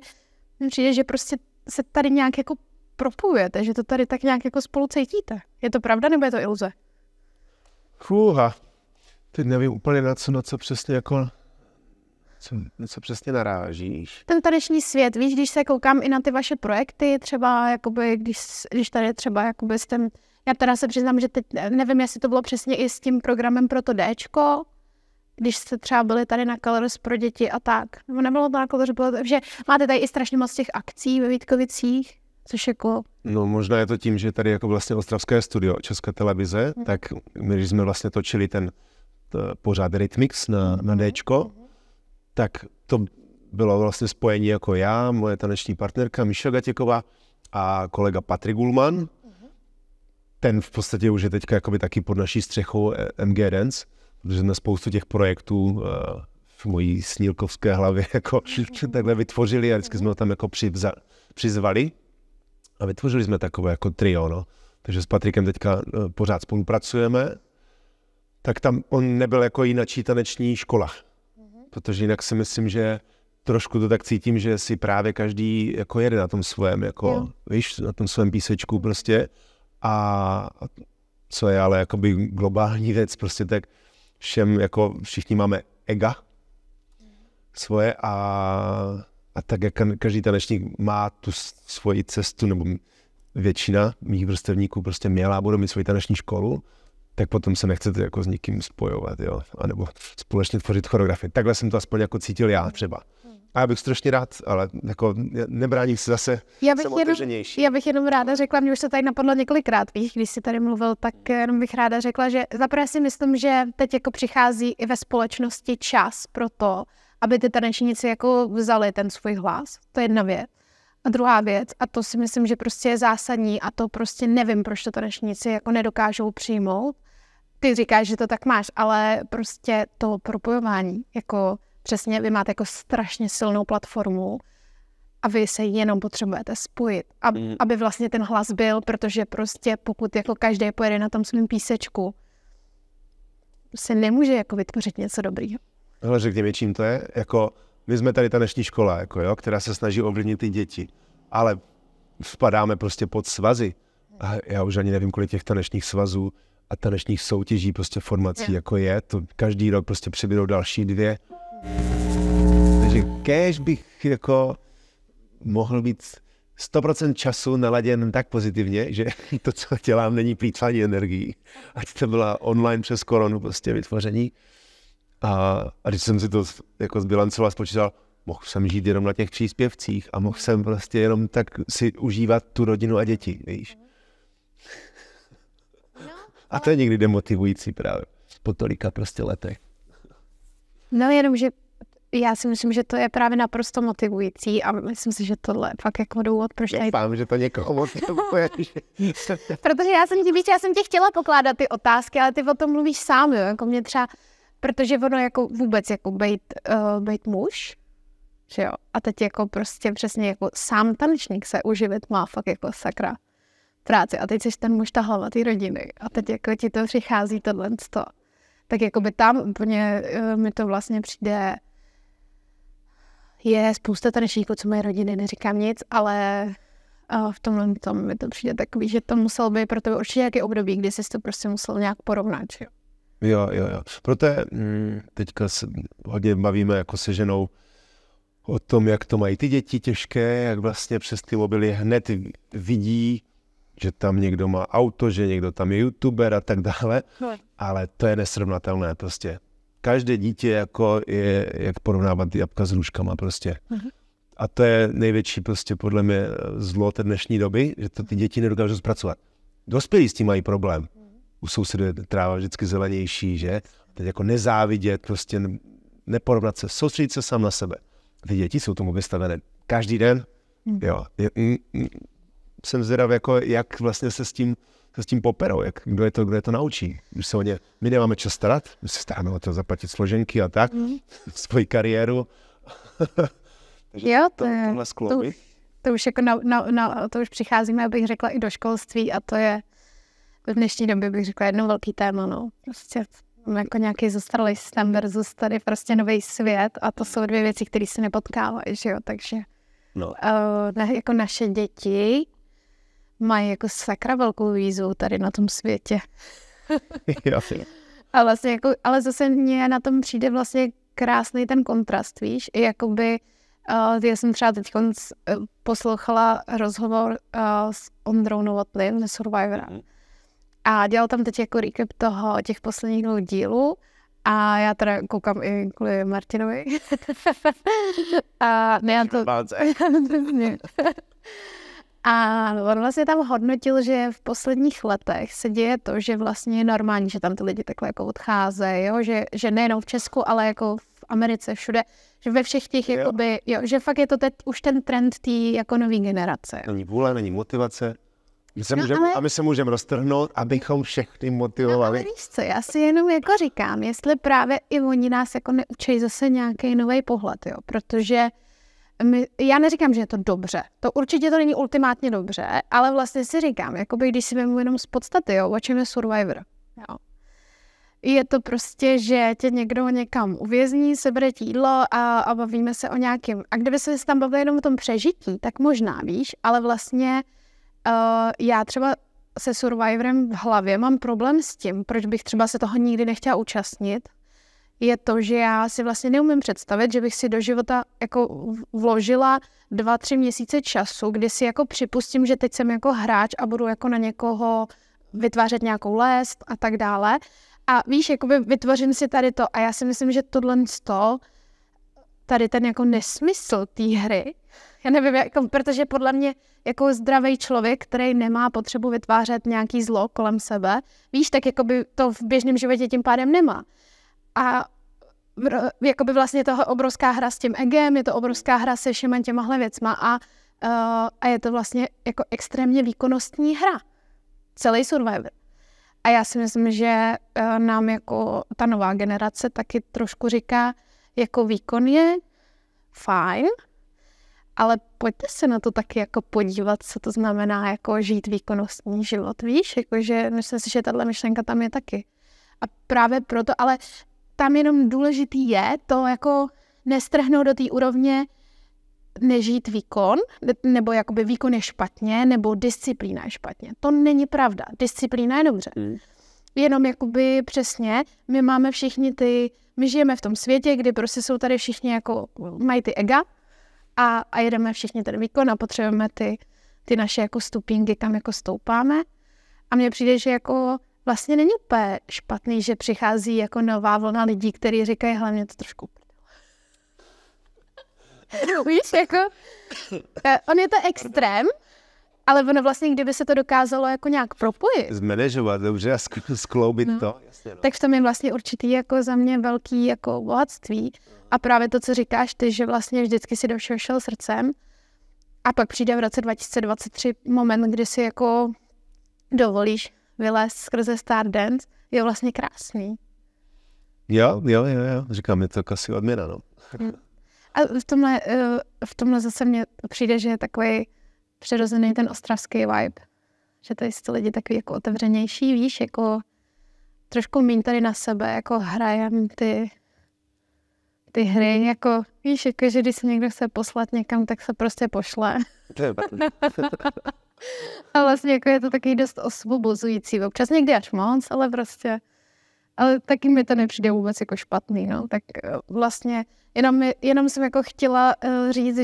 mi přijde, že prostě se tady nějak jako propojujete, že to tady tak nějak jako spolu cítíte. Je to pravda, nebo je to iluze? Teď nevím úplně na co přesně jako... Co přesně narážíš? Ten taneční svět, víš, když se koukám i na ty vaše projekty, třeba jakoby, když tady třeba jakoby s tím, já teda se přiznám, že teď nevím, jestli to bylo přesně i s tím programem pro to Dčko, když jste třeba byli tady na Colors pro děti a tak. Nebo nebylo to jako, že máte tady i strašně moc těch akcí ve Vítkovicích, což jako... No možná je to tím, že tady jako vlastně Ostravské studio České televize, tak my, když jsme vlastně točili ten pořád Rytmix na Dčko, tak to bylo vlastně spojení jako já, moje taneční partnerka Míša Gatěková a kolega Patrik Gulman. Ten v podstatě už je teďka jakoby taky pod naší střechou MG Dance, protože jsme spoustu těch projektů v mojí snílkovské hlavě jako takhle vytvořili a vždycky jsme ho tam jako přizvali a vytvořili jsme takové jako trio, no. Takže s Patrikem teďka pořád spolupracujeme, tak tam on nebyl jako jináčí taneční škola. Protože jinak si myslím, že trošku to tak cítím, že si právě každý jako jede na tom svém, jako, víš, na tom svém písečku prostě. A co je ale jakoby globální věc, prostě tak všem, jako všichni máme ega svoje a tak jak každý tanečník má tu svoji cestu, nebo většina mých vrstevníků prostě měla a budou mít svoji taneční školu, tak potom se nechcete jako s nikým spojovat, jo, anebo společně tvořit choreografii. Takhle jsem to aspoň jako cítil já třeba. A já bych strašně rád, ale jako nebráním se zase, jsem otevřenější. Já bych jenom ráda řekla, mě už to tady napadlo několikrát, víš, když jsi tady mluvil, tak jenom bych ráda řekla, že zaprvé si myslím, že teď jako přichází i ve společnosti čas pro to, aby ty tanečníci jako vzali ten svůj hlas. To je jedna věc. A druhá věc, a to si myslím, že prostě je zásadní a to prostě nevím, proč to tanečníci jako nedokážou přijmout. Ty říkáš, že to tak máš, ale prostě to propojování, jako přesně vy máte jako strašně silnou platformu a vy se jenom potřebujete spojit, aby vlastně ten hlas byl, protože prostě pokud jako každý pojede na tom svým písečku, se nemůže jako vytvořit něco dobrýho. Ale řekněme, čím to je, jako my jsme tady taneční škola, jako jo, která se snaží ovlivnit ty děti, ale vpadáme prostě pod svazy a já už ani nevím, kolik těch tanečních svazů a tanečních soutěží, prostě formací, jako je, to každý rok prostě přibydou další 2. Takže kéž bych jako mohl být 100% času naladěn tak pozitivně, že to, co dělám, není plýtvání energií. Ať to byla online přes koronu prostě vytvoření. A když jsem si to jako zbilancoval, spočítal, mohl jsem žít jenom na těch příspěvcích a mohl jsem prostě jenom tak si užívat tu rodinu a děti, víš. A to je někdy demotivující právě po tolika prostě letech. No jenom, že já si myslím, že to je právě naprosto motivující a myslím si, že tohle je fakt jako důvod, proč tady... Doufám, že to někoho motivuje. Protože já jsem tě chtěla pokládat ty otázky, ale ty o tom mluvíš sám, jo, jako mě třeba, protože ono jako vůbec jako bejt muž, že jo, a teď jako prostě přesně jako sám tanečník se uživit má fakt jako sakra práci a teď jsi ten muž, ta hlava té rodiny a teď jako ti to přichází tohle. Tak jako by tam úplně mi to vlastně přijde Je spousta tanečníků, co mají rodiny, neříkám nic, ale v tomhle tom mi to přijde takový, že to muselo být pro tebe určitě nějaký období, kdy jsi to prostě musel nějak porovnat, jo? Jo. Proto teďka se hodně bavíme jako se ženou o tom, jak to mají ty děti těžké, jak vlastně přes ty mobily hned vidí, že tam někdo má auto, že někdo tam je youtuber a tak dále, ale to je nesrovnatelné prostě. Každé dítě jako je, jak porovnávat jabka s hruškama prostě. A to je největší prostě podle mě zlo té dnešní doby, že to ty děti nedokážou zpracovat. Dospělí s tím mají problém. U sousedů je tráva vždycky zelenější, že? Teď jako nezávidět, prostě neporovnat se, soustředit se sám na sebe. Ty děti jsou tomu vystavené každý den. Jo. Jsem zvědav, jako, jak vlastně se s tím poperou, kdo je to naučí. Když se o ně, my nemáme čas starat, my se staráme o to zaplatit složenky a tak, svoji kariéru. Jo, to už jako to už přicházíme, abych řekla, i do školství a to je v dnešní době bych řekla jedno velký téma, no. Prostě jako nějaký zastaralý systém versus tady prostě nový svět a to jsou dvě věci, které se nepotkávají, že jo, takže jako naše děti mají jako sakra velkou výzvu tady na tom světě. A vlastně jako, ale zase mně na tom přijde vlastně krásný ten kontrast, víš, i jakoby já jsem třeba teď poslouchala rozhovor s Ondrou Novotným ze Survivora. A dělal tam teď jako recap těch posledních 2 dílů a já teda koukám i kvůli Martinovi. A ne, to... A on vlastně tam hodnotil, že v posledních letech se děje to, že vlastně je normální, že tam ty lidi takhle jako odcházejí, jo? Že nejenom v Česku, ale jako v Americe, všude, že ve všech těch, jakoby, jo, že fakt je to teď už ten trend té jako nový generace. Není vůle, není motivace. My se můžeme roztrhnout, abychom všechny motivovali. No, ale víš co, já si jenom jako říkám, jestli právě i oni nás jako neučí zase nějaký nový pohled, jo, protože já neříkám, že je to dobře. To určitě to není ultimátně dobře, ale vlastně si říkám, jakoby když si vemu jenom z podstaty, jo, o čem je Survivor, jo. Je to prostě, že tě někdo někam uvězní, sebere ti jídlo a bavíme se o nějakém. A kdyby se tam bavili jenom o tom přežití, tak možná, víš, ale vlastně já třeba se Survivorem v hlavě mám problém s tím, proč bych třeba se toho nikdy nechtěla účastnit, je to, že já si vlastně neumím představit, že bych si do života jako vložila 2-3 měsíce času, kdy si jako připustím, že teď jsem jako hráč a budu jako na někoho vytvářet nějakou lest a tak dále. A víš, jakoby vytvořím si tady to a já si myslím, že tady ten jako nesmysl té hry, já nevím, jako, protože podle mě jako zdravý člověk, který nemá potřebu vytvářet nějaký zlo kolem sebe, víš, tak jakoby to v běžném životě tím pádem nemá. A jakoby vlastně toho obrovská hra s tím egem, je to obrovská hra se všema těmahle věcma a je to vlastně jako extrémně výkonnostní hra. Celý Survivor. A já si myslím, že nám jako ta nová generace taky trošku říká, jako výkon je fajn, ale pojďte se na to taky jako podívat, co to znamená jako žít výkonnostní život, víš? Jakože myslím si, že tahle myšlenka tam je taky. A právě proto, ale tam jenom důležitý je to jako nestrhnout do té úrovně nežít výkon, nebo jakoby výkon je špatně, nebo disciplína je špatně. To není pravda. Disciplína je dobře. Jenom jakoby přesně, my máme všichni my žijeme v tom světě, kdy prostě jsou tady všichni jako, mají ty ega a jedeme všichni ten výkon a potřebujeme ty naše jako stupínky, kam jako stoupáme. A mně přijde, že jako vlastně není úplně špatný, že přichází jako nová vlna lidí, kteří říkají, hlavně to trošku víš, jako, on je to extrém, ale ono vlastně, kdyby se to dokázalo jako nějak propojit. Zmanéžovat dobře a skloubit to. Jasně, no. Tak v tom je vlastně určitý jako za mě velký jako bohatství. A právě to, co říkáš ty, že vlastně vždycky si do všeho šel srdcem a pak přijde v roce 2023 moment, kdy si jako dovolíš vylézt skrze Stardance, je vlastně krásný. Jo. Říkám, je to asi odměna, no. A v tomhle zase mně přijde, že je takový přirozený ten ostravský vibe. Že tady jsou lidi takový jako otevřenější, víš, jako trošku míň tady na sebe, jako hrajem ty ty hry, jako víš, jako, že když se někdo chce poslat někam, tak se prostě pošle. A vlastně jako je to taky dost osvobozující. Občas někdy až moc, ale prostě, ale taky mi to nepřijde vůbec jako špatný, no. Tak vlastně jenom jsem jako chtěla říct,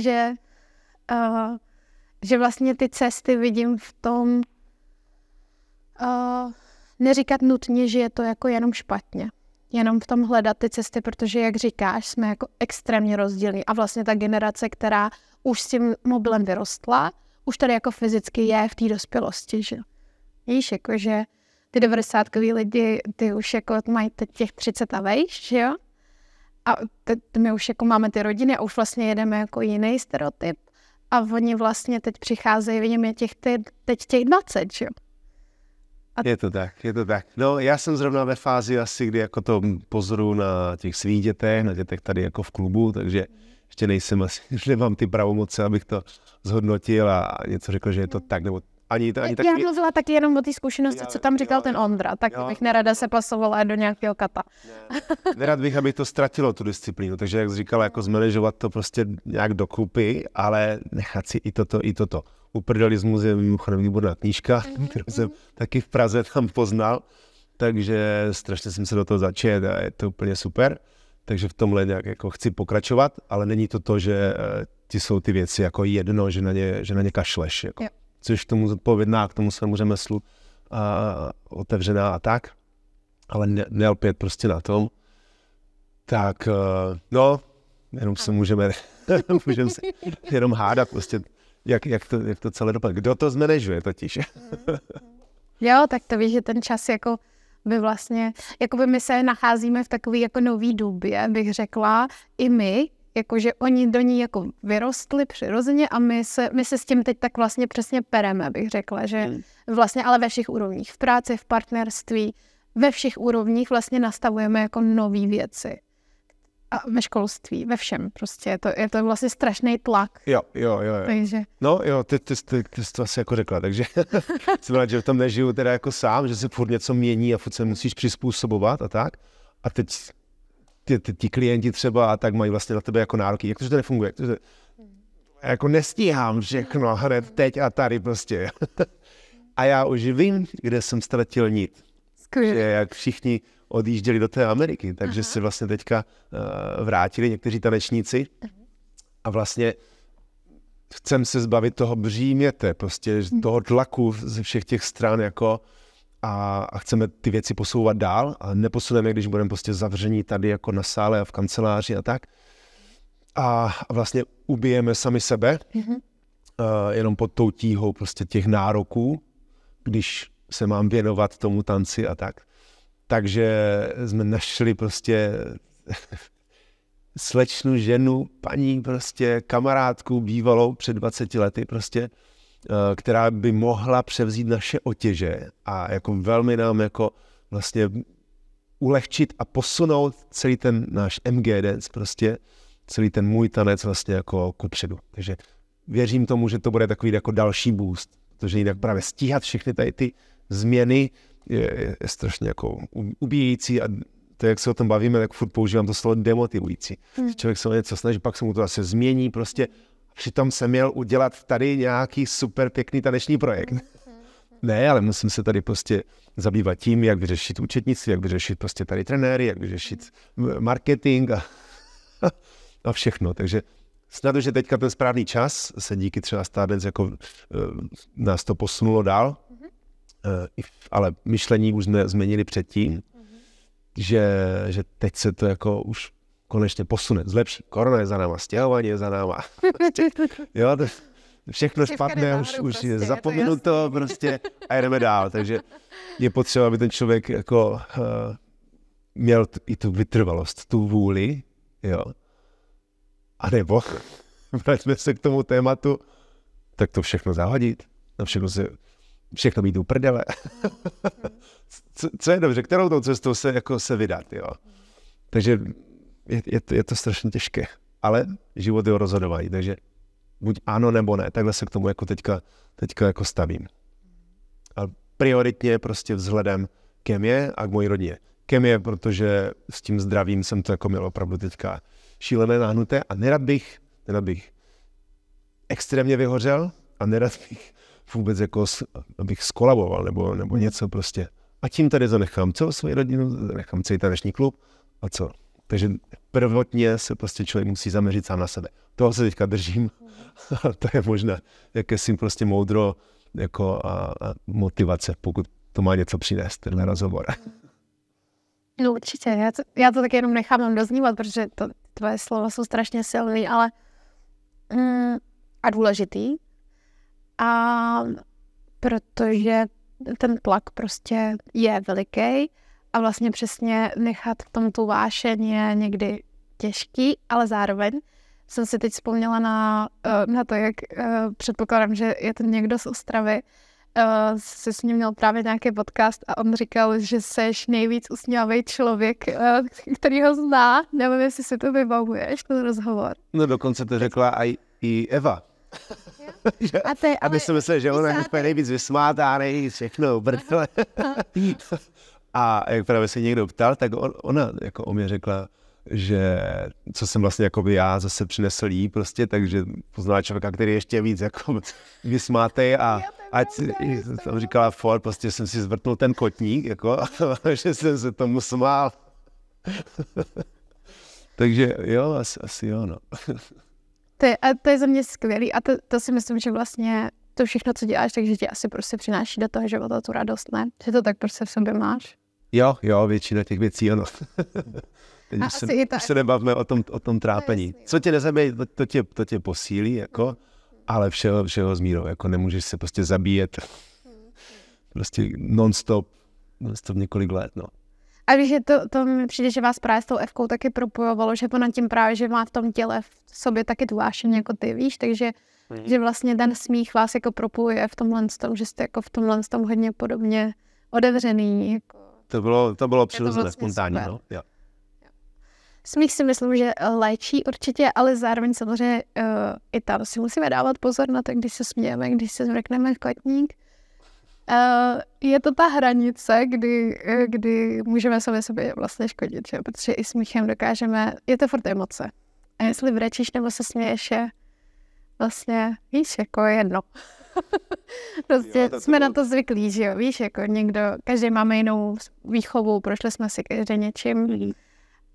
že vlastně ty cesty vidím v tom, neříkat nutně, že je to jako jenom špatně. Jenom v tom hledat ty cesty, protože, jak říkáš, jsme jako extrémně rozdílní. A vlastně ta generace, která už s tím mobilem vyrostla, už tady jako fyzicky je v té dospělosti, že víš, jako, že ty 90-koví lidi, ty už jako mají teď těch 30 a vejš, že jo? A my už jako máme ty rodiny a už vlastně jedeme jako jiný stereotyp. A oni vlastně teď přicházejí, vidím, je teď těch 20, že jo? Je to tak. No, já jsem zrovna ve fázi asi, kdy jako to pozoruju na těch svých dětech, na dětech tady jako v klubu, takže ještě nejsem asi, nemám ty pravomoce, abych to zhodnotil a něco řekl, že je to tak, nebo ani tak. Já mluvila taky jenom o té zkušenosti, co tam říkal ten Ondra, tak bych nerada se pasovala do nějakého kata. Nerad bych, aby to ztratilo tu disciplínu, takže jak jsi říkala, jako zmanéžovat to prostě nějak dokupy, ale nechat si i toto. Uprdalismus je mimochodem výborná knížka, kterou jsem taky v Praze tam poznal, takže strašně jsem se do toho začet a je to úplně super. Takže v tomhle nějak jako chci pokračovat, ale není to, že ti jsou ty věci jako jedno, že na ně kašleš. Jako. Což k tomu zodpovědná, k tomu svému řemeslu otevřená a tak, ale nelpět prostě na tom. Tak no, jenom se můžeme se jenom hádat prostě, jak to celé dopadne. Kdo to zmanéžuje totiž? Jo, tak to víš, že ten čas jako by vlastně, jakoby my se nacházíme v takové jako nový době, bych řekla, i my, jakože oni do ní jako vyrostli přirozeně a my se s tím teď tak vlastně přesně pereme, bych řekla, že vlastně ale ve všech úrovních, v práci, v partnerství, ve všech úrovních vlastně nastavujeme jako nový věci. A ve školství, ve všem prostě, je to vlastně strašný tlak. Jo. Takže... No jo, ty jsi to asi jako řekla, takže jsem rád, že v tom nežiju teda jako sám, že se furt něco mění a furt se musíš přizpůsobovat a tak. A teď ti klienti třeba a tak mají vlastně na tebe jako nároky. Jak to, že to nefunguje? Jako nestíhám všechno hned teď a tady prostě. A já už vím, kde jsem ztratil nit. Že jak všichni odjížděli do té Ameriky, takže se vlastně teďka vrátili někteří tanečníci a vlastně chcem se zbavit toho bříměte, prostě toho tlaku ze všech těch stran jako a chceme ty věci posouvat dál a neposuneme, když budeme prostě zavření tady jako na sále a v kanceláři a tak. A vlastně ubijeme sami sebe jenom pod tou tíhou prostě těch nároků, když se mám věnovat tomu tanci a tak. Takže jsme našli prostě slečnu, ženu, paní prostě kamarádku bývalou před 20 lety prostě, která by mohla převzít naše otěže a jako velmi nám jako vlastně ulehčit a posunout celý ten náš MG dance prostě, celý ten můj tanec vlastně jako kupředu. Takže věřím tomu, že to bude takový jako další boost, protože jinak právě stíhat všechny tady ty změny je strašně jako ubíjející a to, jak se o tom bavíme, tak furt používám to slovo demotivující. Člověk se o něco snaží, pak se mu to zase změní prostě. Přitom jsem měl udělat tady nějaký super pěkný taneční projekt. Ne, ale musím se tady prostě zabývat tím, jak vyřešit účetnictví, jak vyřešit prostě tady trenéry, jak vyřešit marketing a všechno. Takže snad, že teďka ten správný čas se díky třeba Stardance jako nás to posunulo dál, ale myšlení už jsme změnili předtím, že teď se to jako už konečně posune, zlepší. Korona je za náma, stěhování je za náma. Jo, to všechno špatné, už prostě, je zapomenuto prostě a jdeme dál. Takže je potřeba, aby ten člověk jako měl i tu vytrvalost, tu vůli, jo. A nebo vraťme se k tomu tématu, tak to všechno zahodit, na všechno mít u prdele. Co je dobře, kterou tou cestou se vydat, jo. Takže je to strašně těžké, ale život je o rozhodování, takže buď ano nebo ne, takhle se k tomu jako teďka jako stavím. A prioritně prostě vzhledem ke mně a k mojí rodině. Ke mně, protože s tím zdravím jsem to jako měl opravdu teďka šílené, nahnuté a nerad bych extrémně vyhořel a nerad bych vůbec jako, abych skolaboval nebo něco prostě. A tím tady zanechám celou svoji rodinu, zanechám celý taneční klub a co. Takže prvotně se prostě člověk musí zaměřit sám na sebe. Toho se teďka držím a to je možná jakési prostě moudro jako a motivace, pokud to má něco přinést, tenhle rozhovor. No určitě, já to taky jenom nechám doznívat, protože tvoje slova jsou strašně silný, ale a důležitý. A protože ten tlak prostě je veliký a vlastně přesně nechat v tom tu vášeň je někdy těžký, ale zároveň jsem si teď vzpomněla na to, jak předpokládám, že je to někdo z Ostravy, jsi s ním měl právě nějaký podcast a on říkal, že seš nejvíc usmívavý člověk, který ho zná. Nevím, jestli si to vybavuješ, ten rozhovor. No dokonce to řekla i Eva. Aby si myslel, že ona je nejvíc vysmátá, nejvíc všechno ubrtele. A jak právě se někdo ptal, tak ona jako o mě řekla, že co jsem vlastně jako by já zase přinesl jí prostě, takže poznala člověka, který ještě víc jako vysmátej a jsem říkala Ford, prostě jsem si zvrtnul ten kotník, jako, že jsem se tomu smál. Takže jo, asi jo, no. To je za mě skvělý a to si myslím, že vlastně to všechno, co děláš, takže ti asi prostě přináší do toho života tu radost, ne? Že to tak prostě v sobě máš. Jo, většina těch věcí, ano. Teď už se nebavíme o tom trápení. Co tě nezabije, to tě posílí, jako, ale všeho s mírou, jako nemůžeš se prostě zabíjet prostě non-stop několik let, no. A víš, že to mi přijde, že vás právě s tou Evkou taky propojovalo, že ona tím právě, že má v tom těle v sobě taky tu vášeň jako ty, víš, takže že vlastně ten smích vás jako propojuje v tomhle tom, že jste jako v tomhle tom hodně podobně otevřený. Jako. To bylo přirozené, vlastně spontánní, no. Jo. Smích si myslím, že léčí určitě, ale zároveň samozřejmě i tam si musíme dávat pozor na to, když se smějeme, když se zvrkneme kotník. Je to ta hranice, kdy můžeme sobě vlastně škodit, že? Protože i smíchem dokážeme, je to furt emoce. A jestli brečíš nebo se směješ, je vlastně, víš, jako jedno. Prostě jsme na to zvyklí, že jo, víš, jako každý máme jinou výchovu, prošli jsme si každý něčím.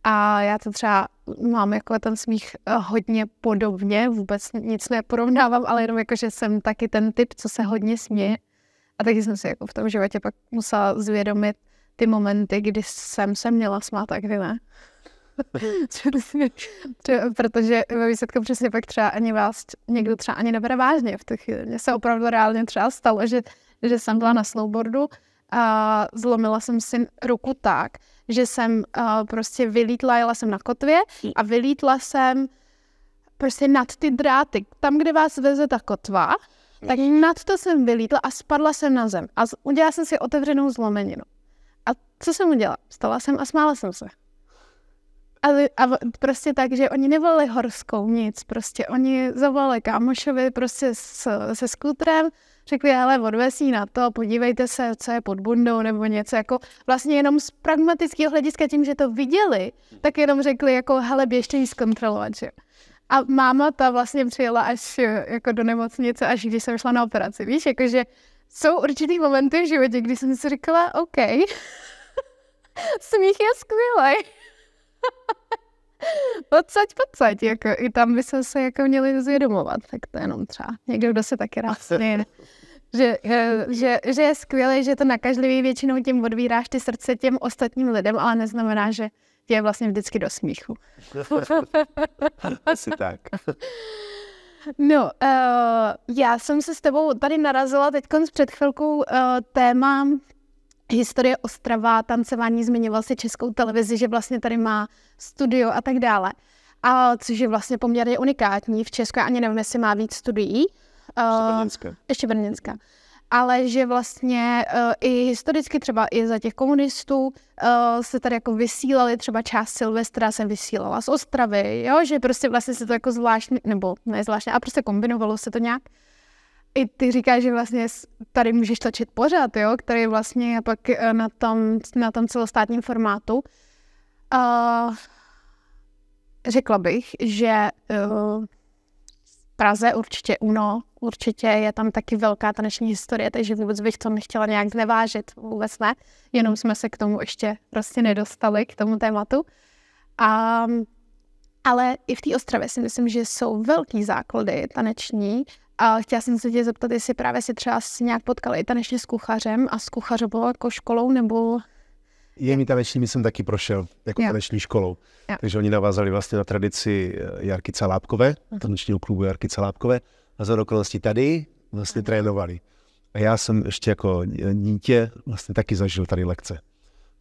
A já to třeba mám jako ten smích hodně podobně, vůbec nic neporovnávám, ale jenom jako, že jsem taky ten typ, co se hodně směje. A taky jsem si jako v tom životě pak musela zvědomit ty momenty, kdy jsem se měla smát a kdy ne. Protože ve výsledku přesně pak třeba ani vás někdo třeba ani nebere vážně v tu chvíli. Mně se opravdu reálně třeba stalo, že jsem byla na snowboardu a zlomila jsem si ruku tak, že jsem prostě vylítla, jela jsem na kotvě a vylítla jsem prostě nad ty dráty. Tam, kde vás veze ta kotva, tak nad to jsem vylítla a spadla jsem na zem. A udělala jsem si otevřenou zlomeninu. A co jsem udělala? Stala jsem a smála jsem se. A prostě tak, že oni nevolili horskou nic, prostě oni zavolali kámošovi prostě se skútrem, řekli, hele, odvesí na to, podívejte se, co je pod bundou, nebo něco jako vlastně jenom z pragmatického hlediska tím, že to viděli, tak jenom řekli jako, hele, běžte jí zkontrolovat, že? A máma ta vlastně přijela až jako do nemocnice, až když jsem šla na operaci, víš, jakože jsou určitý momenty v životě, kdy jsem si říkala, OK, smích je skvělej. Pocať, jako i tam by se jako měli zvědomovat, tak to jenom třeba někdo, kdo se taky rád směje, že je skvělé, že to nakažlivý, většinou tím odvíráš ty srdce těm ostatním lidem, ale neznamená, že tě je vlastně vždycky do smíchu. Asi tak. No, já jsem se s tebou tady narazila teď před chvilkou téma historie Ostrava, tancování, zmiňoval si Českou televizi, že vlastně tady má studio a tak dále. A což je vlastně poměrně unikátní. V Česku ani nevím, jestli má víc studií. Ještě brněnská. Ale že vlastně i historicky třeba i za těch komunistů se tady jako vysílali, třeba část Silvestra se vysílala z Ostravy, jo? Že prostě vlastně se to jako zvláštně, nebo ne zvláštně, a prostě kombinovalo se to nějak. I ty říkáš, že vlastně tady můžeš točit pořad, jo, který vlastně je pak na tom celostátním formátu. řekla bych, že v Praze určitě UNO, určitě je tam taky velká taneční historie, takže vůbec bych to nechtěla nějak znevážit, vůbec ne, jenom jsme se k tomu ještě prostě nedostali, k tomu tématu. Ale i v té Ostravě si myslím, že jsou velký základy taneční a chtěla jsem se tě zeptat, jestli právě si třeba nějak potkali tanečně s kuchařem a s kuchařovou jako školou, nebo... Jejmi taneční jsem taky prošel, jako taneční školou. Jo. Takže oni navázali vlastně na tradici Jarky Calábkové, tanečního klubu Jarky Calábkové a za okolností tady vlastně trénovali. A já jsem ještě jako dítě vlastně taky zažil tady lekce.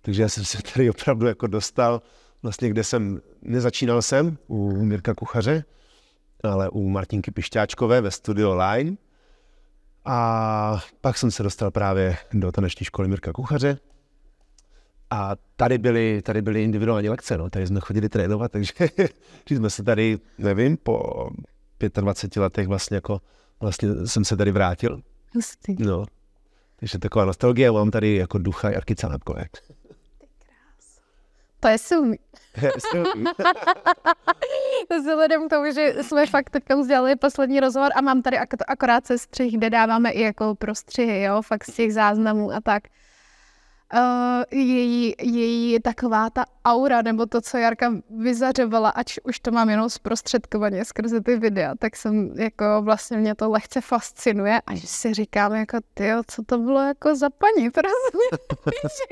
Takže já jsem se tady opravdu jako dostal vlastně, kde nezačínal jsem u Mirka Kuchaře, ale u Martinky Pišťáčkové ve Studio Line. A pak jsem se dostal právě do taneční školy Mirka Kuchaře. A tady byly individuální lekce, no. Tady jsme chodili trénovat, takže jsme se tady, nevím, po 25 letech vlastně jsem se tady vrátil. Hustý. No. Takže taková nostalgie, mám tady jako ducha Jarky Calábkové. To je silný. Vzhledem k tomu, že jsme fakt teďka udělali poslední rozhovor a mám tady akorát sestřih, kde dáváme i jako prostřihy, jo, fakt z těch záznamů a tak. Její taková ta aura, nebo to, co Jarka vyzařovala, ať už to mám jenom zprostředkovaně skrze ty videa, tak jsem jako vlastně mě to lehce fascinuje a že si říkám jako tyjo, co to bylo jako za paní, prostě.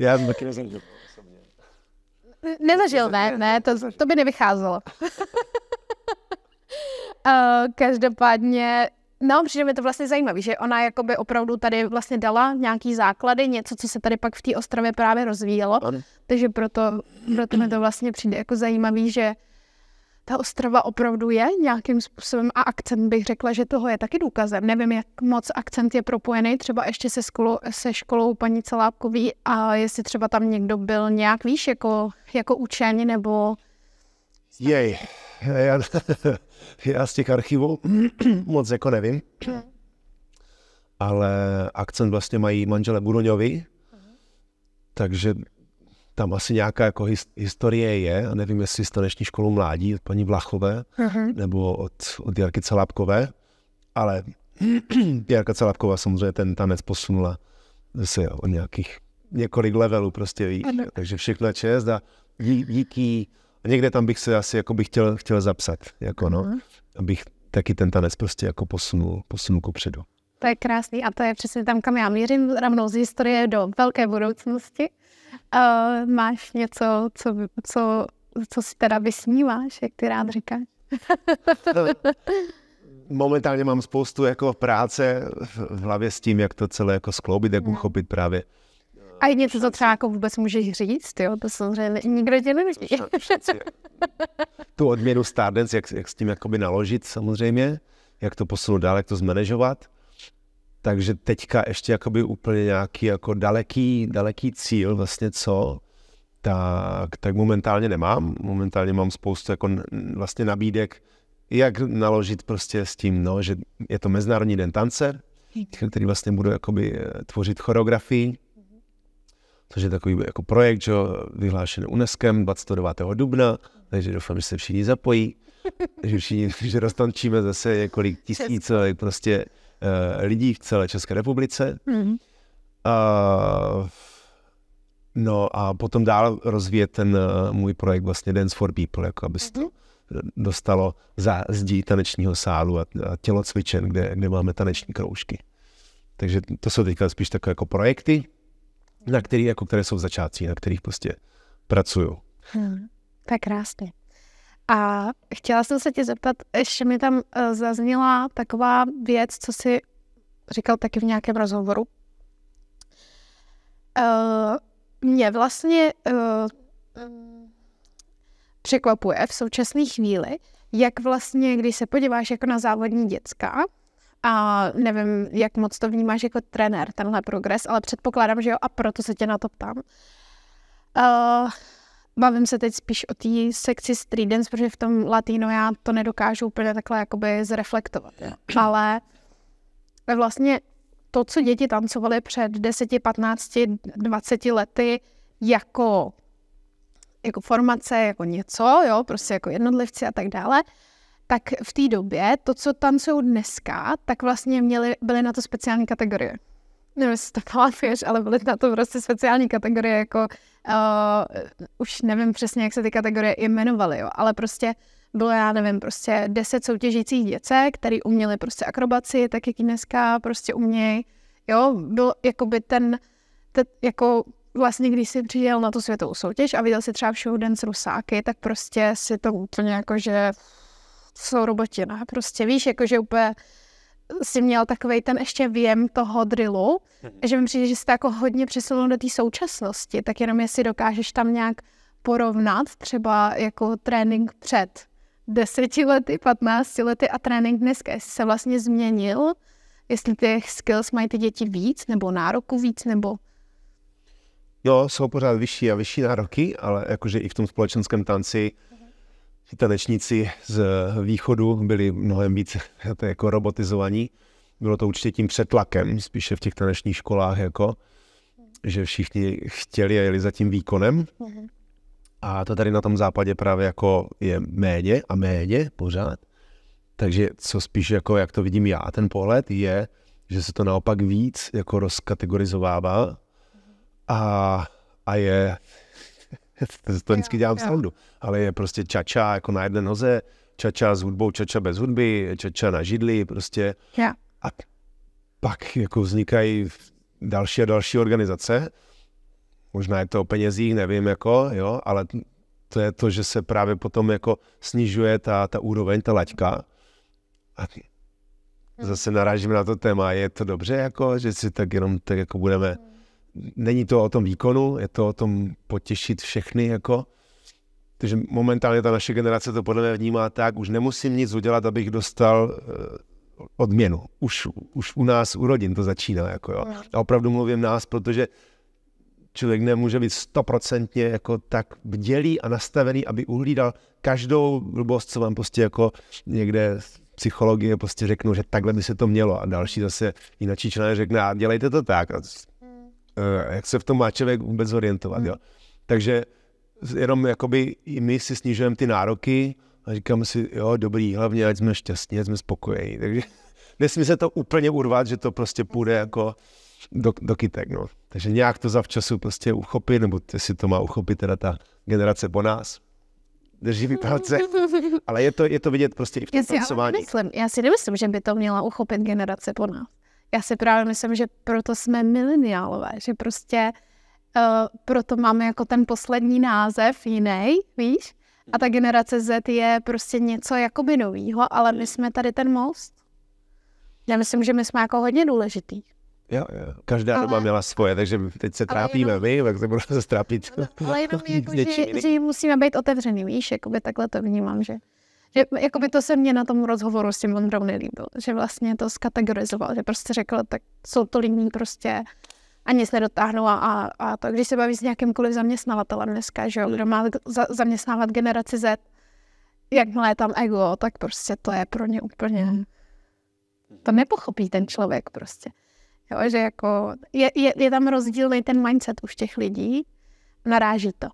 Já taky nezažil. Nezažil, ne, to by nevycházelo. Každopádně, no, přijde mi to vlastně zajímavé, že ona jakoby opravdu tady vlastně dala nějaký základy, něco, co se tady pak v té Ostravě právě rozvíjelo, takže proto mi to vlastně přijde jako zajímavý, že ta Ostrava opravdu je nějakým způsobem a akcent bych řekla, že toho je taky důkazem. Nevím, jak moc akcent je propojený třeba ještě se školou paní Calábkový a jestli třeba tam někdo byl nějak, víš, jako učení nebo... Jej, já z těch archivů moc jako nevím, ale akcent vlastně mají manželé Buroňovi, takže tam asi nějaká jako historie je, a nevím, jestli z taneční školu mládí od paní Vlachové, nebo od Jarky Calábkové, ale Jarka Calábková samozřejmě ten tanec posunula zase o nějakých několik levelů prostě víš, takže všechno čest a díky, a někde tam bych se asi jako bych chtěl zapsat, jako no, abych taky ten tanec prostě jako posunul kupředu. To je krásný a to je přesně tam, kam já mířím, rovnou z historie do velké budoucnosti. Máš něco, co si teda vysníváš, jak ty rád říkáš? Momentálně mám spoustu jako práce v hlavě s tím, jak to celé jako skloubit, jak uchopit právě. A je něco, co třeba jako vůbec můžeš říct, jo? To samozřejmě nikdo tě nevidí. Tu odměnu Stardance, jak s tím jakoby naložit samozřejmě, jak to posunout dál, jak to zmanéžovat. Takže teďka ještě jakoby úplně nějaký jako daleký cíl vlastně tak momentálně nemám. Momentálně mám spoustu jako vlastně nabídek, jak naložit prostě s tím, no, že je to Mezinárodní den tance, který vlastně budu jakoby tvořit choreografii, což je takový jako projekt, že vyhlášený UNESCOem 29. dubna, takže doufám, že se všichni zapojí, že roztančíme zase několik tisíc prostě lidí v celé České republice. No a potom dál rozvíjet ten můj projekt vlastně Dance for People, jako aby se to dostalo za zdí tanečního sálu a tělocvičen, kde máme taneční kroužky. Takže to jsou teďka spíš takové jako projekty, které jsou v začátcích, na kterých prostě pracuju. To je krásně. A chtěla jsem se tě zeptat, ještě mi tam zazněla taková věc, co jsi říkal taky v nějakém rozhovoru. Mě vlastně překvapuje v současné chvíli, jak vlastně, když se podíváš jako na závodní děcka, a nevím, jak moc to vnímáš jako trenér, tenhle progres, ale předpokládám, že jo, a proto se tě na to ptám. Bavím se teď spíš o té sekci street dance, protože v tom latino já to nedokážu úplně takhle jakoby zreflektovat. Ale vlastně to, co děti tancovaly před 10, 15, 20 lety jako jako formace, jako něco, jo, prostě jako jednotlivci a tak dále, tak v té době to, co tancují dneska, tak vlastně byly na to speciální kategorie. Nevím, jestli to pamatuješ, ale byly na to prostě speciální kategorie, jako už nevím přesně, jak se ty kategorie jmenovaly, jo, ale prostě bylo, já nevím, prostě 10 soutěžících děcek, který uměli prostě akrobaci, tak jak i dneska prostě umějí, jo, byl jakoby ten jako vlastně, když jsi přijel na tu světovou soutěž a viděl si třeba v Showdance Rusáky, tak prostě si to úplně jako, že jsou robotina, prostě víš, jako, že úplně si měl takovej ten ještě věm toho drillu, že mi přijde, že jsi to jako hodně přesunul do té současnosti, tak jenom jestli dokážeš tam nějak porovnat třeba jako trénink před 10 lety, 15 lety a trénink dneska, jestli se vlastně změnil, jestli těch skills mají ty děti víc, nebo nároku víc, nebo... Jo, jsou pořád vyšší a vyšší nároky, ale jakože i v tom společenském tanci ti tanečníci z východu byli mnohem víc jako robotizovaní. Bylo to určitě tím přetlakem, spíše v těch tanečních školách, jako, že všichni chtěli a jeli za tím výkonem. A to tady na tom západě právě jako je méně a méně pořád. Takže co spíš jako, jak to vidím já, ten pohled je, že se to naopak víc jako rozkategorizovává a je, to vždycky dělám srandu, ale je prostě čača jako na jedné noze, čača s hudbou, čača bez hudby, čača na židli prostě. A pak jako vznikají další a další organizace. Možná je to o penězích, nevím, jako, jo, ale to je to, že se právě potom jako snižuje ta úroveň, ta laťka. A zase narážíme na to téma, je to dobře, jako, že si tak jenom tak jako budeme... Není to o tom výkonu, je to o tom potěšit všechny, jako. Takže momentálně ta naše generace to podle mě vnímá tak, už nemusím nic udělat, abych dostal odměnu. Už u nás, u rodin to začíná, jako jo. A opravdu mluvím nás, protože člověk nemůže být 100% jako tak bdělý a nastavený, aby uhlídal každou blbost, co vám prostě jako někde psychologie prostě řeknou, že takhle by se to mělo a další zase jináčí člen řekne a dělejte to tak. A jak se v tom má člověk vůbec orientovat, jo. Takže jenom jakoby i my si snižujeme ty nároky a říkáme si, jo, dobrý, hlavně ať jsme šťastní, ať jsme spokojení. Takže nesmí se to úplně urvat, že to prostě půjde jako do kytek, no. Takže nějak to zavčasu prostě uchopit, nebo si to má uchopit teda ta generace po nás. Drží mi palce, ale je to vidět prostě i v tom pracování. Já si nemyslím, že by to měla uchopit generace po nás. Já si právě myslím, že proto jsme mileniálové, že prostě proto máme jako ten poslední název jiný, víš? A ta generace Z je prostě něco jakoby novýho, ale my jsme tady ten most. Já myslím, že my jsme jako hodně důležitý. Jo. Každá doba měla svoje, takže teď se trápíme jenom, my, tak se budeme se trápit. Ale jenom jako, že musíme být otevřený, víš? Jakoby takhle to vnímám, že jakoby to se mně na tom rozhovoru s tím Ondrou nelíbil, že vlastně to skategorizoval, že prostě řekl, tak jsou to lidi prostě a nic nedotáhnou a to, když se baví s nějakýmkoliv zaměstnavatelem dneska, že jo, kdo má zaměstnávat generaci Z, jakmile je tam ego, tak prostě to je pro ně úplně, to nepochopí ten člověk prostě. Jo, že jako je tam rozdílný ten mindset už těch lidí, naráží to.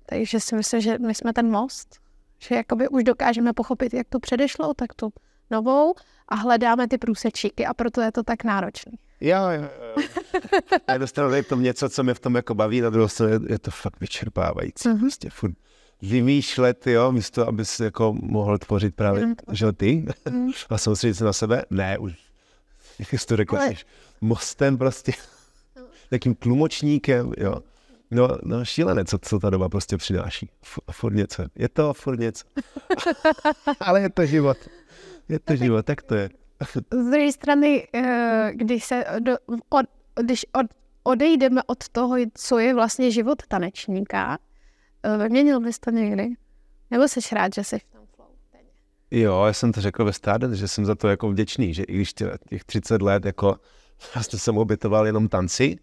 Takže si myslím, že my jsme ten most, že jakoby už dokážeme pochopit, jak to předešlo, tak tu novou a hledáme ty průsečíky a proto je to tak náročný. Jo. Na jednu stranu je to něco, co mě v tom jako baví, na druhou stranu je to fakt vyčerpávající. Prostě furt vymýšlet, jo, místo, aby si jako mohl tvořit právě, že ty a soustředit se na sebe. Ne, už, jak jsi to řekla, mostem prostě, takým tlumočníkem, jo. No šílené, co ta doba prostě přináší. Furt něco. Je to furt něco. Ale je to život. Tak to je. Z druhé strany, když odejdeme od toho, co je vlastně život tanečníka, vyměnil bys to někdy? Nebo jsi rád, že jsi v tom flow? Jo, já jsem to řekl ve Stardance, že jsem za to jako vděčný, že i když těch 30 let jako vlastně jsem obětoval jenom tanci,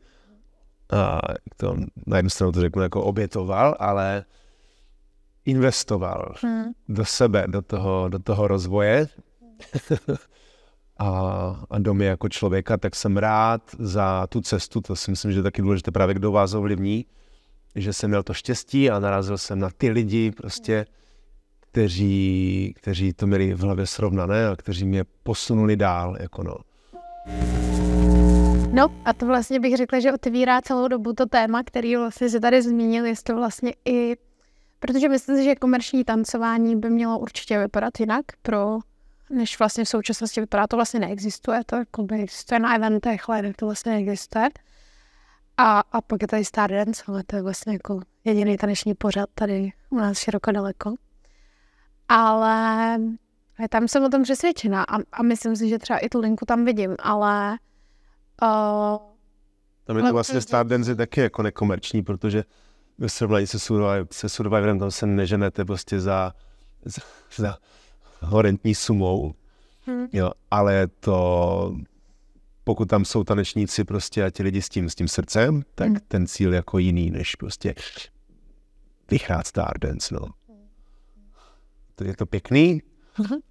a to na jednu stranu to řeknu jako obětoval, ale investoval do sebe, do toho rozvoje a do mě jako člověka, tak jsem rád za tu cestu, to si myslím, že je taky důležité právě, kdo vás ovlivní, že jsem měl to štěstí a narazil jsem na ty lidi prostě, kteří to měli v hlavě srovnané a kteří mě posunuli dál, jako no. No a to vlastně bych řekla, že otevírá celou dobu to téma, který vlastně se tady zmínil, jestli vlastně i, protože myslím si, že komerční tancování by mělo určitě vypadat jinak, než vlastně v současnosti vypadá, to vlastně neexistuje, to jako existuje na eventech, ale to vlastně neexistuje. A pak je tady Stardance, ale to je vlastně jako jediný taneční pořad tady u nás široko daleko. Ale tam jsem o tom přesvědčená a myslím si, že třeba i tu linku tam vidím, ale tam je to vlastně Stardance je taky jako nekomerční, protože ve srovnání se Survivorem tam se neženete prostě za horentní sumou, jo, ale to, pokud tam jsou tanečníci prostě a ti lidi s tím srdcem, tak ten cíl je jako jiný, než prostě vyhrát Stardance, no. To je to pěkný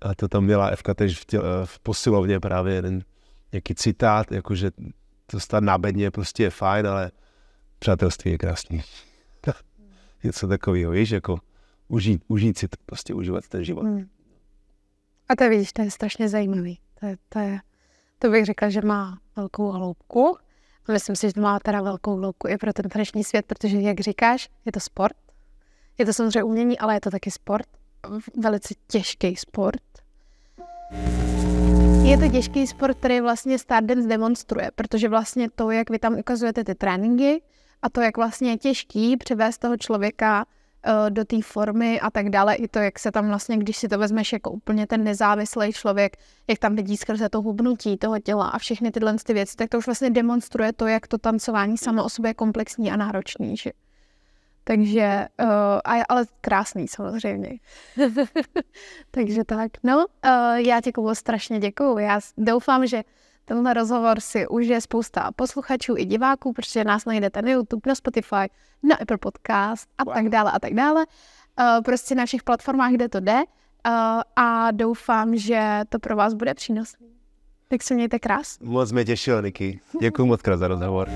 a to tam měla Evka tež v posilovně právě jeden nějaký citát, jakože to stát na bedně prostě je fajn, ale přátelství je krásný. Něco takového, víš, jako užít si to, prostě užívat ten život. A to víš, to je strašně zajímavý. To bych řekla, že má velkou hloubku. A myslím si, že to má teda velkou hloubku i pro ten taneční svět, protože, jak říkáš, je to sport. Je to samozřejmě umění, ale je to taky sport. Velice těžký sport. Je to těžký sport, který vlastně Stardance demonstruje, protože vlastně to, jak vy tam ukazujete ty tréninky a to, jak vlastně je těžký převést toho člověka do té formy a tak dále, i to, jak se tam vlastně, když si to vezmeš jako úplně ten nezávislý člověk, jak tam vidí skrze to hubnutí toho těla a všechny tyhle ty věci, tak to už vlastně demonstruje to, jak to tancování samo o sobě je komplexní a náročný, že? Takže, ale krásný samozřejmě. Takže tak, no, já ti, Kubo, strašně děkuju. Já doufám, že tenhle rozhovor si užije spousta posluchačů i diváků, protože nás najdete na YouTube, na Spotify, na Apple Podcast a tak dále a tak dále. Prostě na všech platformách, kde to jde a doufám, že to pro vás bude přínosné. Tak se mějte krásně. Moc mě těšilo, Niky. Děkuju moc krát za rozhovor.